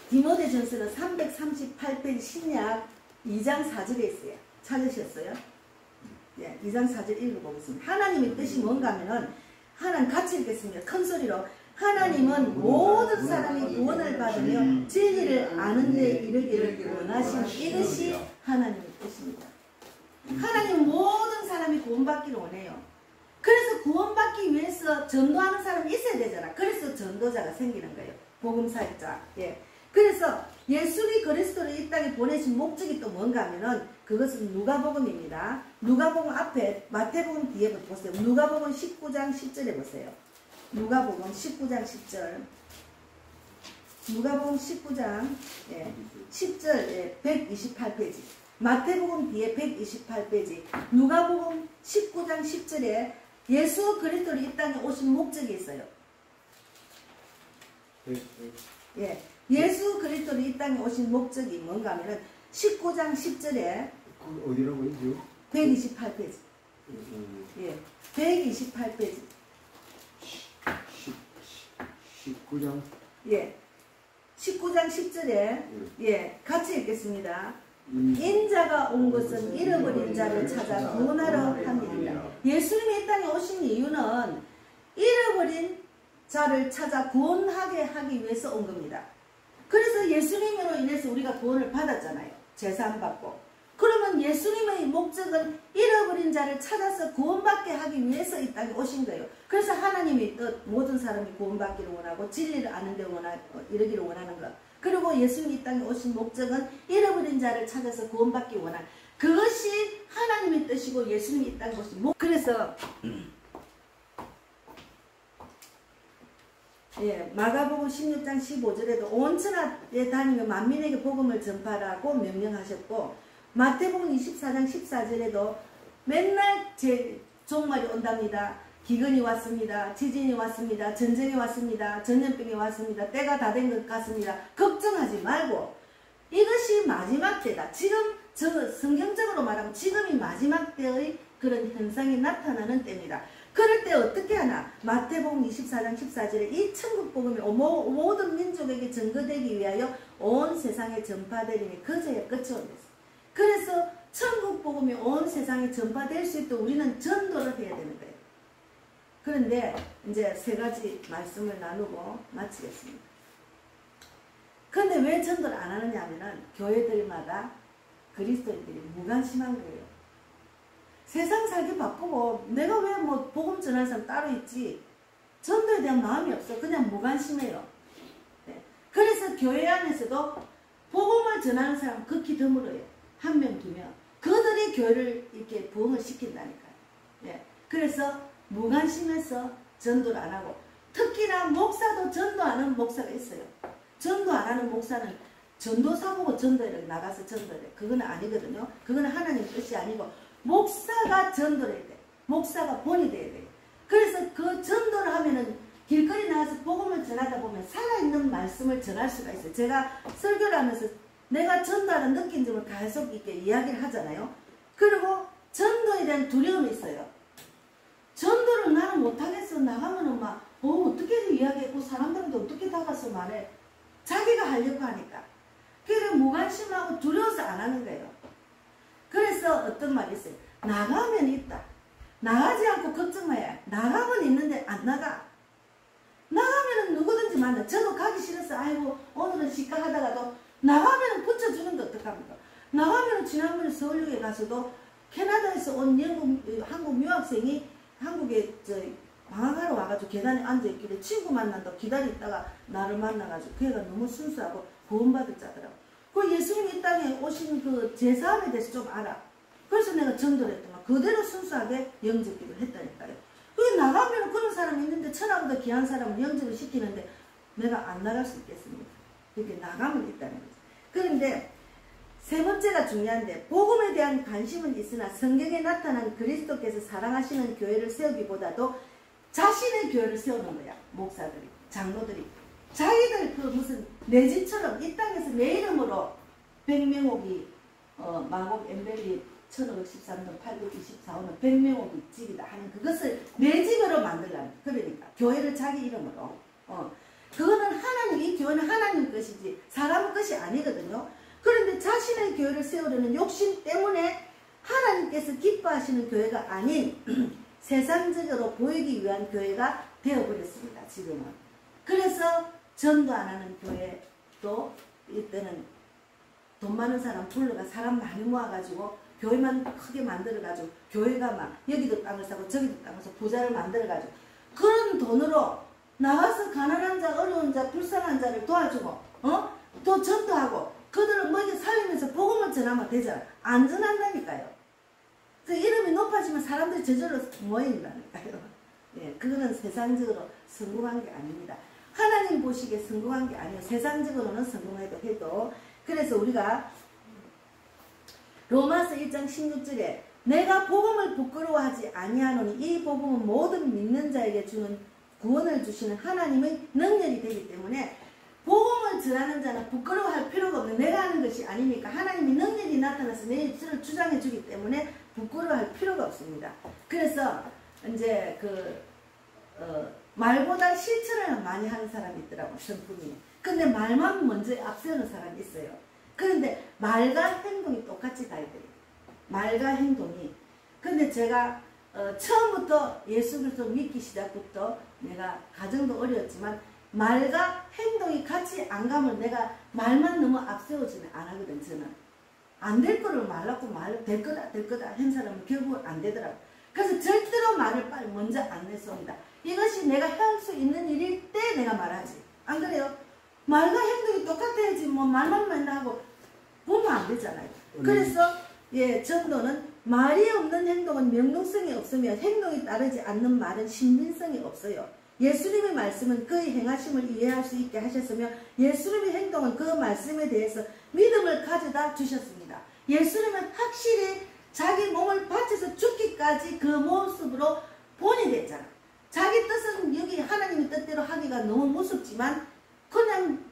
디모데전서는 338페이지 신약 2장 4절에 있어요. 찾으셨어요? 예, 2장 4절 읽어보겠습니다. 하나님의 뜻이 뭔가 하면은 하나님 같이 읽겠습니다. 큰 소리로 하나님은 모든 사람이 구원을 받으며 진리를 아는 데 이르기를 원하시는 이것이 하나님의 뜻입니다. 하나님은 모든 사람이 구원받기를 원해요. 그래서 구원받기 위해서 전도하는 사람이 있어야 되잖아. 그래서 전도자가 생기는 거예요. 복음사역자. 예. 그래서 예수의 그리스도를 이 땅에 보내신 목적이 또 뭔가 하면은 그것은 누가복음입니다. 누가복음 앞에 마태복음 뒤에 보세요. 누가복음 19장 10절에 보세요. 누가복음 19장 10절. 누가복음 19장 10절 128페이지. 마태복음 뒤에 128페이지. 누가복음 19장 10절에 예수 그리스도를 이 땅에 오신 목적이 있어요. 예. 예수 그리스도를 이 땅에 오신 목적이 뭔가 하면은 19장 10절에 어디라고 했죠? 128페이지. 예. 128페이지. 19장. 예. 19장 10절에 예. 같이 읽겠습니다. 인자가 온 것은 잃어버린 자를 찾아 구원하러 함이니라. 예수님이 이 땅에 오신 이유는 잃어버린 자를 찾아 구원하게 하기 위해서 온 겁니다. 그래서 예수님으로 인해서 우리가 구원을 받았잖아요. 제사함 받고. 그러면 예수님의 목적은 잃어버린 자를 찾아서 구원받게 하기 위해서 이 땅에 오신 거예요. 그래서 하나님의 뜻 모든 사람이 구원받기를 원하고 진리를 아는 데 이르기를 원하는 것. 그리고 예수님이 이 땅에 오신 목적은 잃어버린 자를 찾아서 구원받기 원한 그것이 하나님의 뜻이고 예수님이 이 땅에 오신 목적. 그래서 예, 마가복음 16장 15절에도 온 천하에 다니며 만민에게 복음을 전파라고 명령하셨고 마태복음 24장 14절에도 맨날 제 종말이 온답니다. 기근이 왔습니다. 지진이 왔습니다. 전쟁이 왔습니다. 전염병이 왔습니다. 때가 다 된 것 같습니다. 걱정하지 말고 이것이 마지막 때다. 지금 성경적으로 말하면 지금이 마지막 때의 그런 현상이 나타나는 때입니다. 그럴 때 어떻게 하나? 마태복음 24장 14절에 이 천국 복음이 모든 민족에게 전거되기 위하여 온 세상에 전파되리니 그제야 끝이 온댔어요. 그래서 천국 복음이 온 세상에 전파될 수 있도록 우리는 전도를 해야 되는 거예요. 그런데 이제 세 가지 말씀을 나누고 마치겠습니다. 그런데 왜 전도를 안 하느냐 하면은 교회들마다 그리스도인들이 무관심한 거예요. 세상 살기 바쁘고 내가 왜 뭐 복음 전하는 사람 따로 있지 전도에 대한 마음이 없어. 그냥 무관심해요. 네. 그래서 교회 안에서도 복음을 전하는 사람 극히 드물어요. 한 명, 두 명. 그들이 교회를 이렇게 부흥을 시킨다니까요. 네. 그래서 무관심해서 전도를 안 하고 특히나 목사도 전도하는 목사가 있어요. 전도 안 하는 목사는 전도사 보고 전도회를 나가서 전도를 그건 아니거든요. 그건 하나님 뜻이 아니고 목사가 전도를 해야 돼. 목사가 본이 돼야 돼. 그래서 그 전도를 하면은 길거리 나가서 복음을 전하다 보면 살아있는 말씀을 전할 수가 있어요. 제가 설교를 하면서 내가 전도하는 느낀 점을 계속 이렇게 이야기를 하잖아요. 그리고 전도에 대한 두려움이 있어요. 전도를 나는 못하겠어. 나가면은 막 어떻게 이야기했고 사람들한테 어떻게 다가서 말해. 자기가 하려고 하니까. 그래서 무관심하고 두려워서 안 하는 거예요. 그래서 어떤 말이 있어요. 나가면 있다. 나가지 않고 걱정해야. 나가면 있는데 안 나가. 나가면은 누구든지 만나. 저도 가기 싫어서 아이고 오늘은 시가 하다가도 나가면은 붙여주는 게 어떡합니까? 나가면은 지난번에 서울역에 가서도 캐나다에서 온 한국 유학생이 한국에 방학하러 와가지고 계단에 앉아있길래 친구 만난다고 기다리다가 나를 만나가지고 걔가 너무 순수하고 구원받을 자더라고. 그 예수님이 이 땅에 오신 그 제사함에 대해서 좀 알아. 그래서 내가 전도를 했더만 그대로 순수하게 영접기를 했다니까요. 그게 나가면 그런 사람이 있는데 천하보다 귀한 사람을 영접을 시키는데 내가 안 나갈 수 있겠습니까? 이렇게 나가면 있다는 거죠. 그런데 세 번째가 중요한데 복음에 대한 관심은 있으나 성경에 나타난 그리스도께서 사랑하시는 교회를 세우기보다도 자신의 교회를 세우는 거야. 목사들이, 장로들이. 자기들 그 무슨 내 집처럼 이 땅에서 내 이름으로 백명옥이 마곡 엠벨리 1513년 824호는 백명옥이 집이다 하는 그것을 내 집으로 만들라는, 그러니까 교회를 자기 이름으로 그거는 하나님, 이 교회는 하나님 것이지 사람 것이 아니거든요. 그런데 자신의 교회를 세우려는 욕심 때문에 하나님께서 기뻐하시는 교회가 아닌 세상적으로 보이기 위한 교회가 되어버렸습니다. 지금은. 그래서 전도 안 하는 교회도 이때는 돈 많은 사람 불러가 사람 많이 모아가지고 교회만 크게 만들어가지고 교회가 막 여기도 땅을 사고 저기도 땅을 사고 부자를 만들어가지고 그런 돈으로 나와서 가난한 자, 어려운 자, 불쌍한 자를 도와주고 또 전도하고 그들을 먹여 살리면서 복음을 전하면 되잖아. 안 전한다니까요. 그 이름이 높아지면 사람들이 저절로 모인다니까요. 예, 그거는 세상적으로 성공한 게 아닙니다. 하나님 보시기에 성공한 게 아니에요. 세상적으로는 성공해도 해도. 그래서 우리가 로마서 1장 16절에 내가 복음을 부끄러워하지 아니하노니 이 복음은 모든 믿는 자에게 주는 구원을 주시는 하나님의 능력이 되기 때문에 복음을 전하는 자는 부끄러워할 필요가 없는, 내가 하는 것이 아니니까 하나님이 능력이 나타나서 내 입술을 주장해 주기 때문에 부끄러워할 필요가 없습니다. 그래서 이제 말보다 실천을 많이 하는 사람이 있더라고, 성품이. 근데 말만 먼저 앞세우는 사람이 있어요. 그런데 말과 행동이 똑같이 가야 돼요. 말과 행동이. 근데 제가 처음부터 예수 그리스도 믿기 시작부터 내가 가정도 어려웠지만 말과 행동이 같이 안 가면 내가 말만 너무 앞세우지는 안 하거든. 저는 안 될 거를 말라고 될 거다 한 사람은 결국은 안 되더라고. 그래서 절대로 말을 빨리 먼저 안 내세웁니다. 이것이 내가 할 수 있는 일일 때 내가 말하지. 안 그래요? 말과 행동이 똑같아야지 뭐 말만 맨날 하고 보면 안 되잖아요. 그래서 예, 전도는 말이 없는 행동은 명령성이 없으며 행동이 따르지 않는 말은 신빙성이 없어요. 예수님의 말씀은 그의 행하심을 이해할 수 있게 하셨으며 예수님의 행동은 그 말씀에 대해서 믿음을 가져다 주셨습니다. 예수님은 확실히 자기 몸을 바쳐서 죽기까지 그 모습으로 본이 됐잖아. 자기 뜻은 여기 하나님의 뜻대로 하기가 너무 무섭지만 그냥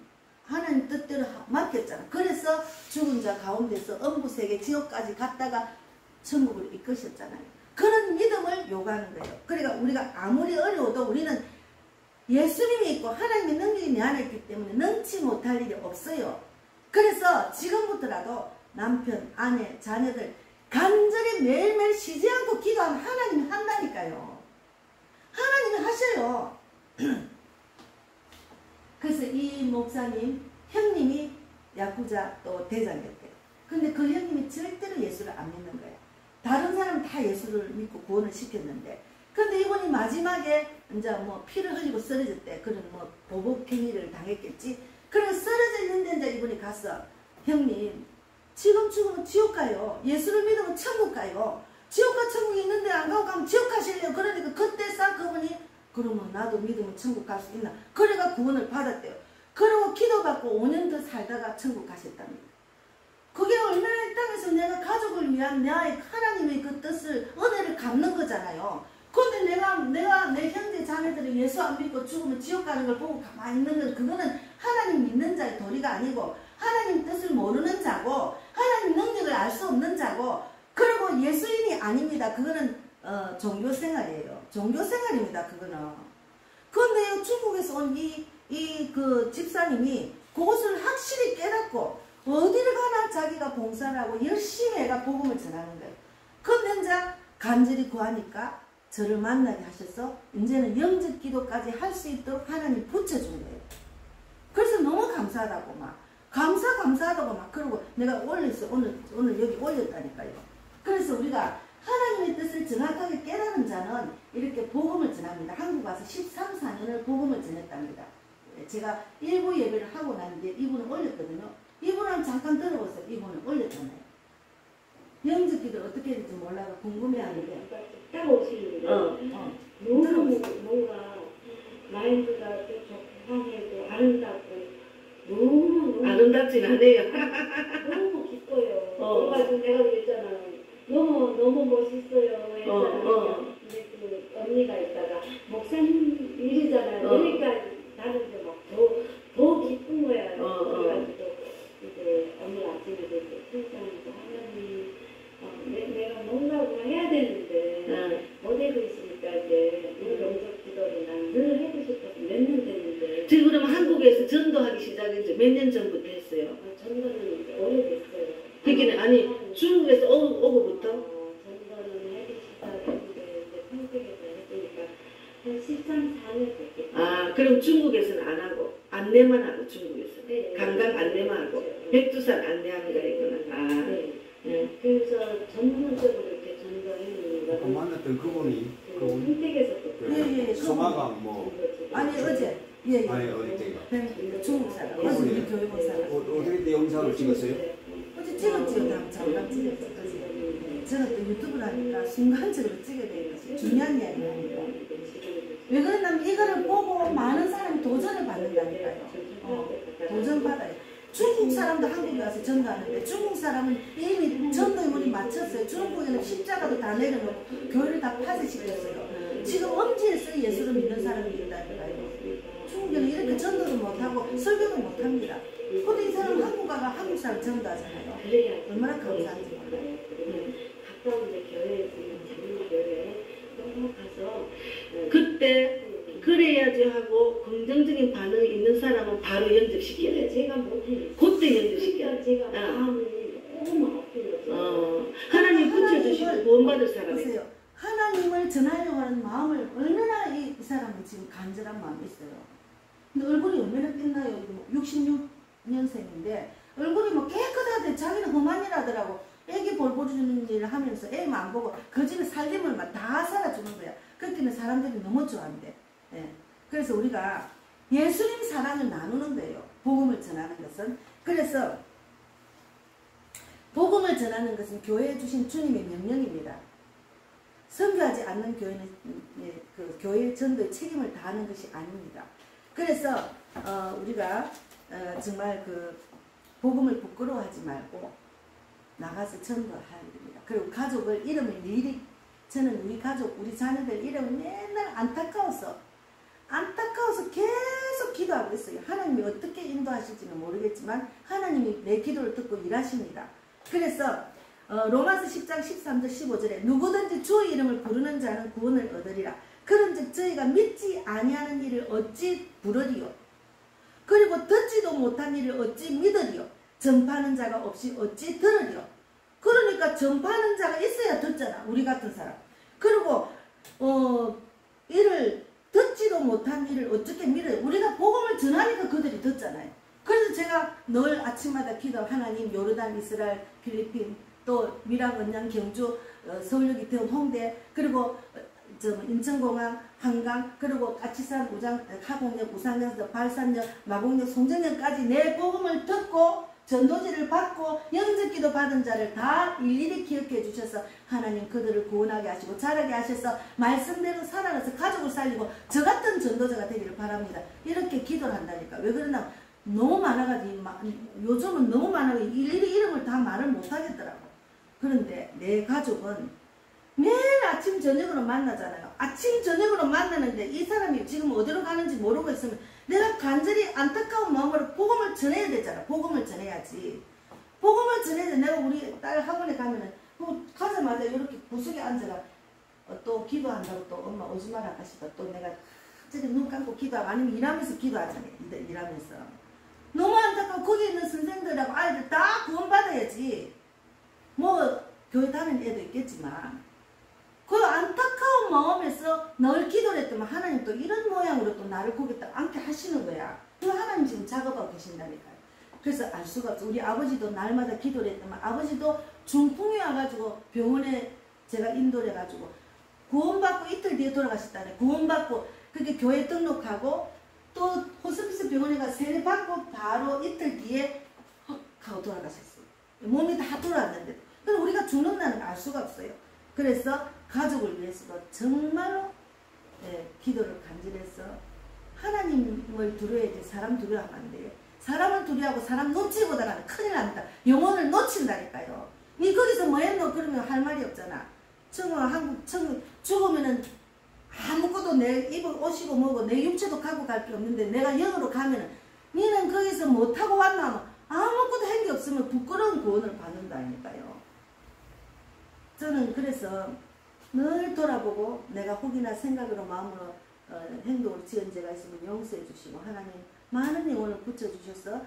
하나님 뜻대로 맡겼잖아. 그래서 죽은 자 가운데서 엄구세계 지옥까지 갔다가 천국을 이끄셨잖아요. 그런 믿음을 요구하는 거예요. 그러니까 우리가 아무리 어려워도 우리는 예수님이 있고 하나님의 능력이 내 안에 있기 때문에 능치 못할 일이 없어요. 그래서 지금부터라도 남편, 아내, 자녀들 간절히 매일매일 쉬지 않고 기도하면 하나님이 한다니까요. 하나님이 하셔요. 그래서 이 목사님 형님이 야쿠자 또 대장이었대요. 근데 그 형님이 절대로 예수를 안 믿는 거예요. 다른 사람은 다 예수를 믿고 구원을 시켰는데 근데 이분이 마지막에 이제 뭐 피를 흘리고 쓰러졌대. 그런 뭐 보복행위를 당했겠지. 그래서 쓰러져 있는데 이제 이분이 가서 형님 지금 죽으면 지옥 가요. 예수를 믿으면 천국 가요. 지옥과 천국이 있는데 안 가고 가면 지옥 가실래요? 그러니까 그때 싹 그분이 그러면 나도 믿으면 천국 갈 수 있나? 그래가 구원을 받았대요. 그리고 기도받고 5년 더 살다가 천국 가셨답니다. 그게 얼마나 이 땅에서 내가 가족을 위한 나의 하나님의 그 뜻을 은혜를 갚는 거잖아요. 근데 내가 내 형제 자매들이 예수 안 믿고 죽으면 지옥 가는 걸 보고 가만히 있는 건 그거는 하나님 믿는 자의 도리가 아니고 하나님 뜻을 모르는 자고 하나님 능력을 알 수 없는 자고 그리고 예수인이 아닙니다. 그거는 종교생활이에요. 종교생활입니다. 그거는. 그런데 중국에서 온 그 집사님이 그것을 확실히 깨닫고 어디를 가나 자기가 봉사를 하고 열심히 애가 복음을 전하는 거예요. 근데 이제 간절히 구하니까 저를 만나게 하셔서 이제는 영접 기도까지 할 수 있도록 하나님 붙여준 거예요. 그래서 너무 감사하다고 막 감사하다고 막 그러고 내가 올렸어. 오늘 여기 올렸다니까요. 그래서 우리가 하나님의 뜻을 정확하게 깨달은 자는 이렇게 복음을 전합니다. 한국 와서 13, 14년을 복음을 전했답니다. 제가 일부 예배를 하고 난 뒤에 이분을 올렸거든요. 이분은 잠깐 들어보세요. 이분을 올렸잖아요. 영적 기도를 어떻게 해야 될지 몰라서 궁금해하는데. 딱 오시는데 너무 뭔가 마인드가 또 적당하고 아름답고 너무 아름답진 않아요. 너무 기뻐요. 뭔가 좀 내가 그랬잖아요. 너무 멋있어요. 했잖아요. 근데 그 언니가 있다가 목사님 일이잖아요. 그러니까 나는 이제 더 기쁜 거야. 그래가지고 이제 오늘 아침에 이제 신장에서 하나님 내가 뭔가 해야 되는데 못하고 있으니까 이제 이 영적 기도를 난 늘 하고 싶어서 몇 년 됐는데. 지금 그러면 한국에서 전도하기 시작한 지 몇 년 전부터 했어요? 전도는 이제 오래됐어요. 그게 아니 중국에서 오고부터? 전도는 하기 시작했는데 이제 평택에서 했으니까 한 13, 14년 됐겠죠. 아 그럼 중국에서는 안 하고 안내만 하고 중국에서 네, 관광 안내만 하고 그렇죠. 백두산 안내하는 거랬구나. 아 네. 네. 그래서 전문적으로 이렇게 전도했는 아까 거는 만났던 그분이 그분 평택에서 또 예, 소마강 뭐 아니 어제 예. 아니 어디 때가 중국 사람. 어제 우리 교회 본 사람. 어떻게 때 영상을 찍었어요? 어제 찍었지요. 잠깐 찍었지. 어제. 저는 또 유튜브를 하니까 순간적으로 찍게 되는 것이 중요한 이야기가 아니고. 왜 그러냐면 이거를 보고 많은 사람이 도전을 받는다니까요. 도전받아요. 중국 사람도 한국에 와서 전도하는데 중국 사람은 이미 전도의 문이 맞췄어요. 중국에는 십자가도 다 내려놓고 교회를 다 파쇄시켰어요. 지금 엄지에서 예수를 믿는 사람이 있다니까요. 중국에는 이렇게 전도도 못하고 설교도 못합니다. 근데 이 사람은 한국 가가 한국 사람 전도하잖아요. 얼마나 감사한지 몰라요. 가까운 데 교회에 있는 작은 교회에 너무 가서 그때 그래야지 하고 긍정적인 반응이 있는 사람은 바로 연접시켜야 돼. 제가 못해요. 그때 연접시켜야 돼. 제가 마음이 너무 아프거든요. 하나님 붙여주시고 구원받을 사람이 보세요. 하나님을 전하려고 하는 마음을 얼마나 이 사람은 지금 간절한 마음이 있어요. 근데 얼굴이 얼마나 빛나요. 66년생인데 얼굴이 뭐 깨끗하대. 자기는 험한 일 하더라고. 애기 볼볼 주는 일을 하면서 애만 안 보고 그 집에 살림을 막 다 살아주는 거야. 그때는 사람들이 너무 좋아한대. 예. 그래서 우리가 예수님 사랑을 나누는 거예요. 복음을 전하는 것은. 그래서 복음을 전하는 것은 교회에 주신 주님의 명령입니다. 선교하지 않는 교회는 그 교회 전도의 책임을 다하는 것이 아닙니다. 그래서 우리가 정말 그 복음을 부끄러워하지 말고 나가서 전도해야 됩니다. 그리고 가족을 이름을 미리 저는 우리 가족 우리 자녀들 이름을 맨날 안타까워서 계속 기도하고 있어요. 하나님이 어떻게 인도하실지는 모르겠지만 하나님이 내 기도를 듣고 일하십니다. 그래서 로마서 10장 13절 15절에 누구든지 주의 이름을 부르는 자는 구원을 얻으리라. 그런즉 저희가 믿지 아니하는 일을 어찌 부르리요. 그리고 듣지도 못한 일을 어찌 믿으리요. 전파하는 자가 없이 어찌 들으리요. 그러니까 전파하는 자가 있어야 듣잖아. 우리 같은 사람. 그리고 이를 듣지도 못한 일을 어떻게 믿어요. 우리가 복음을 전하니까 그들이 듣잖아요. 그래서 제가 늘 아침마다 기도 하나님 요르단 이스라엘 필리핀 또 미락 언양 경주 서울역 이태원 홍대 그리고 인천공항 한강 그리고 까치산 우장 하공역 우상역 발산역 마곡역 송정역까지 내 복음을 듣고 전도지를 받고 영접기도 받은 자를 다 일일이 기억해 주셔서 하나님 그들을 구원하게 하시고 자라게 하셔서 말씀대로 살아가서 가족을 살리고 저 같은 전도자가 되기를 바랍니다. 이렇게 기도를 한다니까. 왜 그러나 너무 많아가지고 요즘은 너무 많아가지고 일일이 이름을 다 말을 못하겠더라고. 그런데 내 가족은 매일 아침 저녁으로 만나잖아요. 아침 저녁으로 만나는데 이 사람이 지금 어디로 가는지 모르고 있으면 내가 간절히 안타까운 마음으로 복음을 전해야 되잖아. 복음을 전해야지. 복음을 전해야 돼. 내가 우리 딸 학원에 가면은 가자마자 이렇게 구석에 앉아가 또 기도한다고 또 엄마 오지 마라 하시다. 또 내가 저기 눈 감고 기도하고 아니면 일하면서 기도하잖아요. 일하면서. 너무 안타까워. 거기 있는 선생들하고 아이들 다 구원받아야지. 뭐 교회 다니는 애도 있겠지만 그 안타까운 마음에서 늘 기도를 했더만 하나님 또 이런 모양으로 또 나를 거기 딱 앉게 하시는 거야. 그 하나님 지금 작업하고 계신다니까요. 그래서 알 수가 없어. 우리 아버지도 날마다 기도를 했더만 아버지도 중풍이 와가지고 병원에 제가 인도를 해가지고 구원받고 이틀 뒤에 돌아가셨다네. 구원받고 그렇게 교회 등록하고 또 호스피스 병원에 가서 세례 받고 바로 이틀 뒤에 헉 하고 돌아가셨어요. 몸이 다 돌아왔는데 그럼 우리가 죽는 날은 알 수가 없어요. 그래서 가족을 위해서도 정말로 기도를 간절해서 하나님을 두려워야지 사람 두려워하면 안 돼요. 사람을 두려워하고 사람 놓치고다가는 큰일 납니다. 영혼을 놓친다니까요. 니 거기서 뭐 했노? 그러면 할 말이 없잖아. 한국 죽으면은 아무것도 내 입을 옷이고 뭐고 내 육체도 갖고 갈 게 없는데 내가 영으로 가면은 니는 거기서 못하고 왔나? 아무것도 한 게 없으면 부끄러운 구원을 받는다니까요. 저는 그래서 늘 돌아보고 내가 혹이나 생각으로 마음으로 행동으로 지은 죄가 있으면 용서해 주시고 하나님 많은 영혼을 붙여주셔서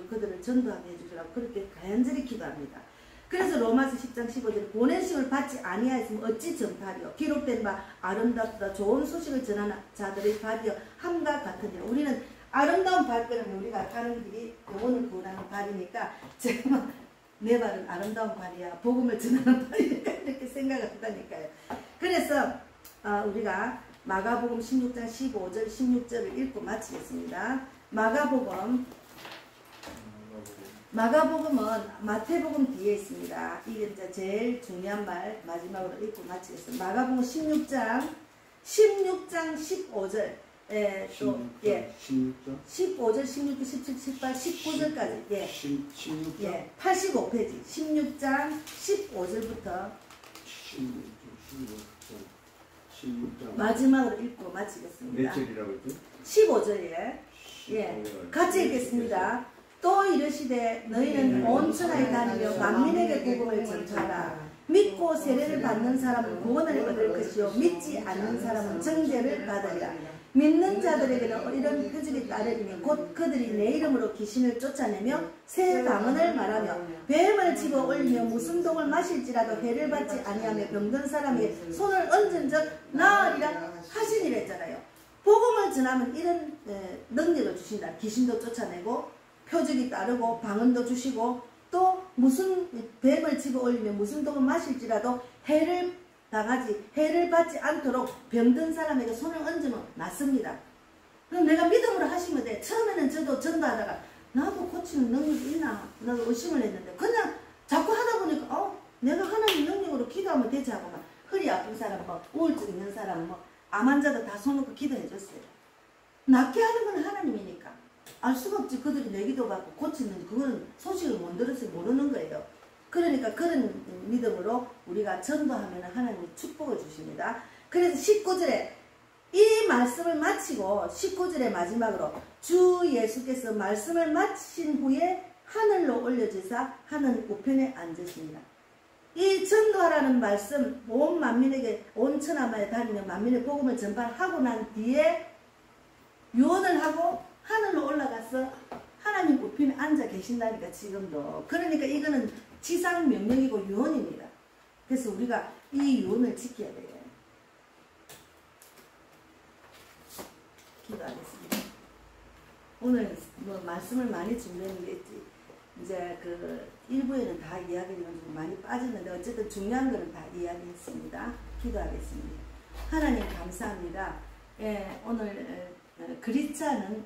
그들을 전도하게 해주시라고 그렇게 간절히 기도합니다. 그래서 로마서 10장 15절에 보내심을 받지 아니하였으면 어찌 전파하리요. 기록된 바 아름답다 좋은 소식을 전하는 자들의 발이여 함과 같으니라. 우리는 아름다운 발걸음이 우리가 가는 길이 영혼을 구원하는 발이니까 제가 내 발은 아름다운 발이야. 복음을 전하는 발이니까 이렇게 생각을 한다니까요. 그래서 우리가 마가복음 16장 15절 16절을 읽고 마치겠습니다. 마가복음은 마태복음 뒤에 있습니다. 이게 이제 제일 중요한 말 마지막으로 읽고 마치겠습니다. 마가복음 16장 15절 또 15절, 16절, 17, 18, 19절까지 16장 85페이지 16장 15절부터 16장 마지막으로 읽고 마치겠습니다. 몇 절이라고 했죠? 15절에 같이 읽겠습니다. 또 이르시되 너희는 온 천하에 다니며 만민에게 복음을 전하라. 믿고 세례를 받는 사람은 구원을 얻을 것이요 믿지 않는 사람은 정죄를 받으리라. 믿는 자들에게는 이런 표적이 따르리니 곧 그들이 내 이름으로 귀신을 쫓아내며 새 방언을 말하며 뱀을 집어 올리며 무슨 독을 마실지라도 해를 받지 아니하며 병든 사람에게 손을 얹은 적 나으리라 하시니라 했잖아요. 복음을 전하면 이런 능력을 주신다. 귀신도 쫓아내고 표적이 따르고 방언도 주시고 또 무슨 뱀을 집어 올리며 무슨 독을 마실지라도 해를 받지 않도록 병든 사람에게 손을 얹으면 낫습니다. 그럼 내가 믿음으로 하시면 돼. 처음에는 저도 전도하다가 나도 고치는 능력이 있나? 나도 의심을 했는데 그냥 자꾸 하다 보니까 내가 하나님 능력으로 기도하면 되지 하고 막 허리 아픈 사람, 뭐 우울증 있는 사람, 뭐 암 환자도 다 손 놓고 기도해 줬어요. 낫게 하는 건 하나님이니까. 알 수가 없지. 그들이 내 기도 받고 고치는 그거는 소식을 못 들어서 모르는 거예요. 그러니까 그런 믿음으로 우리가 전도하면 하나님이 축복을 주십니다. 그래서 19절에 이 말씀을 마치고 19절의 마지막으로 주 예수께서 말씀을 마친 후에 하늘로 올려지사 하늘 우편에 앉으십니다. 이 전도하라는 말씀 온 만민에게 온 천하만에 다니며 만민의 복음을 전파하고 난 뒤에 유언을 하고 하늘로 올라가서 하나님 우편에 앉아 계신다니까 지금도. 그러니까 이거는 지상 명령이고 유언입니다. 그래서 우리가 이 유언을 지켜야 돼요. 기도하겠습니다. 오늘 뭐 말씀을 많이 준비했는데 이제 그 일부에는 다 이야기는 좀 많이 빠졌는데 어쨌든 중요한 거는 다 이야기했습니다. 기도하겠습니다. 하나님 감사합니다. 오늘 그리지 않은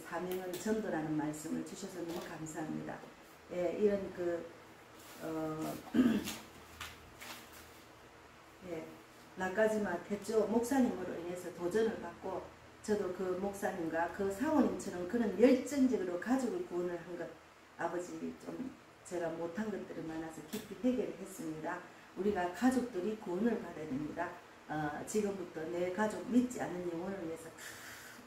사명은 전도라는 말씀을 주셔서 너무 감사합니다. 이런 나까지마 태조 목사님으로 인해서 도전을 받고 저도 그 목사님과 그 사모님처럼 그런 열정적으로 가족을 구원을 한 것 아버지 좀 제가 못한 것들이 많아서 깊이 해결을 했습니다. 우리가 가족들이 구원을 받아야 됩니다. 지금부터 내 가족 믿지 않는 영혼을 위해서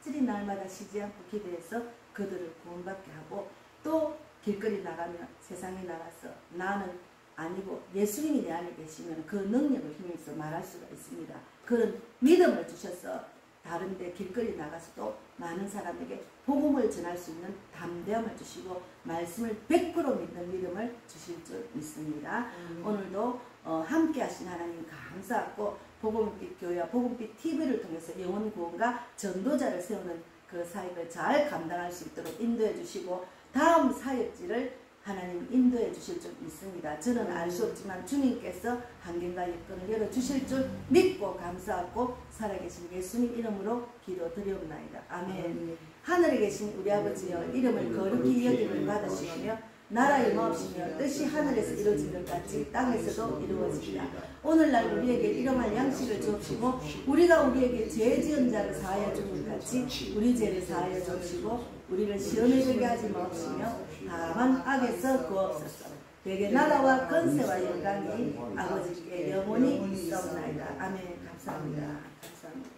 간절히 날마다 쉬지 않고 기도해서 그들을 구원받게 하고 또 길거리 나가며 세상에 나가서 나는 아니고 예수님이 내 안에 계시면 그 능력을 힘입어서 말할 수가 있습니다. 그런 믿음을 주셔서 다른데 길거리 나가서도 많은 사람에게 복음을 전할 수 있는 담대함을 주시고 말씀을 100% 믿는 믿음을 주실 줄 믿습니다. 오늘도 함께 하신 하나님 감사하고 복음빛 교회와 복음빛 TV를 통해서 영혼 구원과 전도자를 세우는 그 사역을 잘 감당할 수 있도록 인도해 주시고 다음 사역지를 하나님 인도해 주실 줄 믿습니다. 저는 알 수 없지만 주님께서 환경과 여건을 열어주실 줄 믿고 감사하고 살아계신 예수님 이름으로 기도드리옵나이다. 아멘. 하늘에 계신 우리 아버지여 이름을 거룩히 여김을 받으시오며 나라의 마옵시며 뜻이 하늘에서 이루어진 것 같이 땅에서도 이루어지리라. 오늘날 우리에게 일용할 양식을 주옵시고 우리가 우리에게 죄 지은 자를 사하여 준 것 같이 우리 죄를 사하여 주옵시고 우리를 시험에 들게 하지 마옵시며 다만 악에서 구하옵소서. 대개 나라와 권세와 영광이 아버지께 영원히 있사옵나이다. 아멘. 감사합니다. 감사합니다.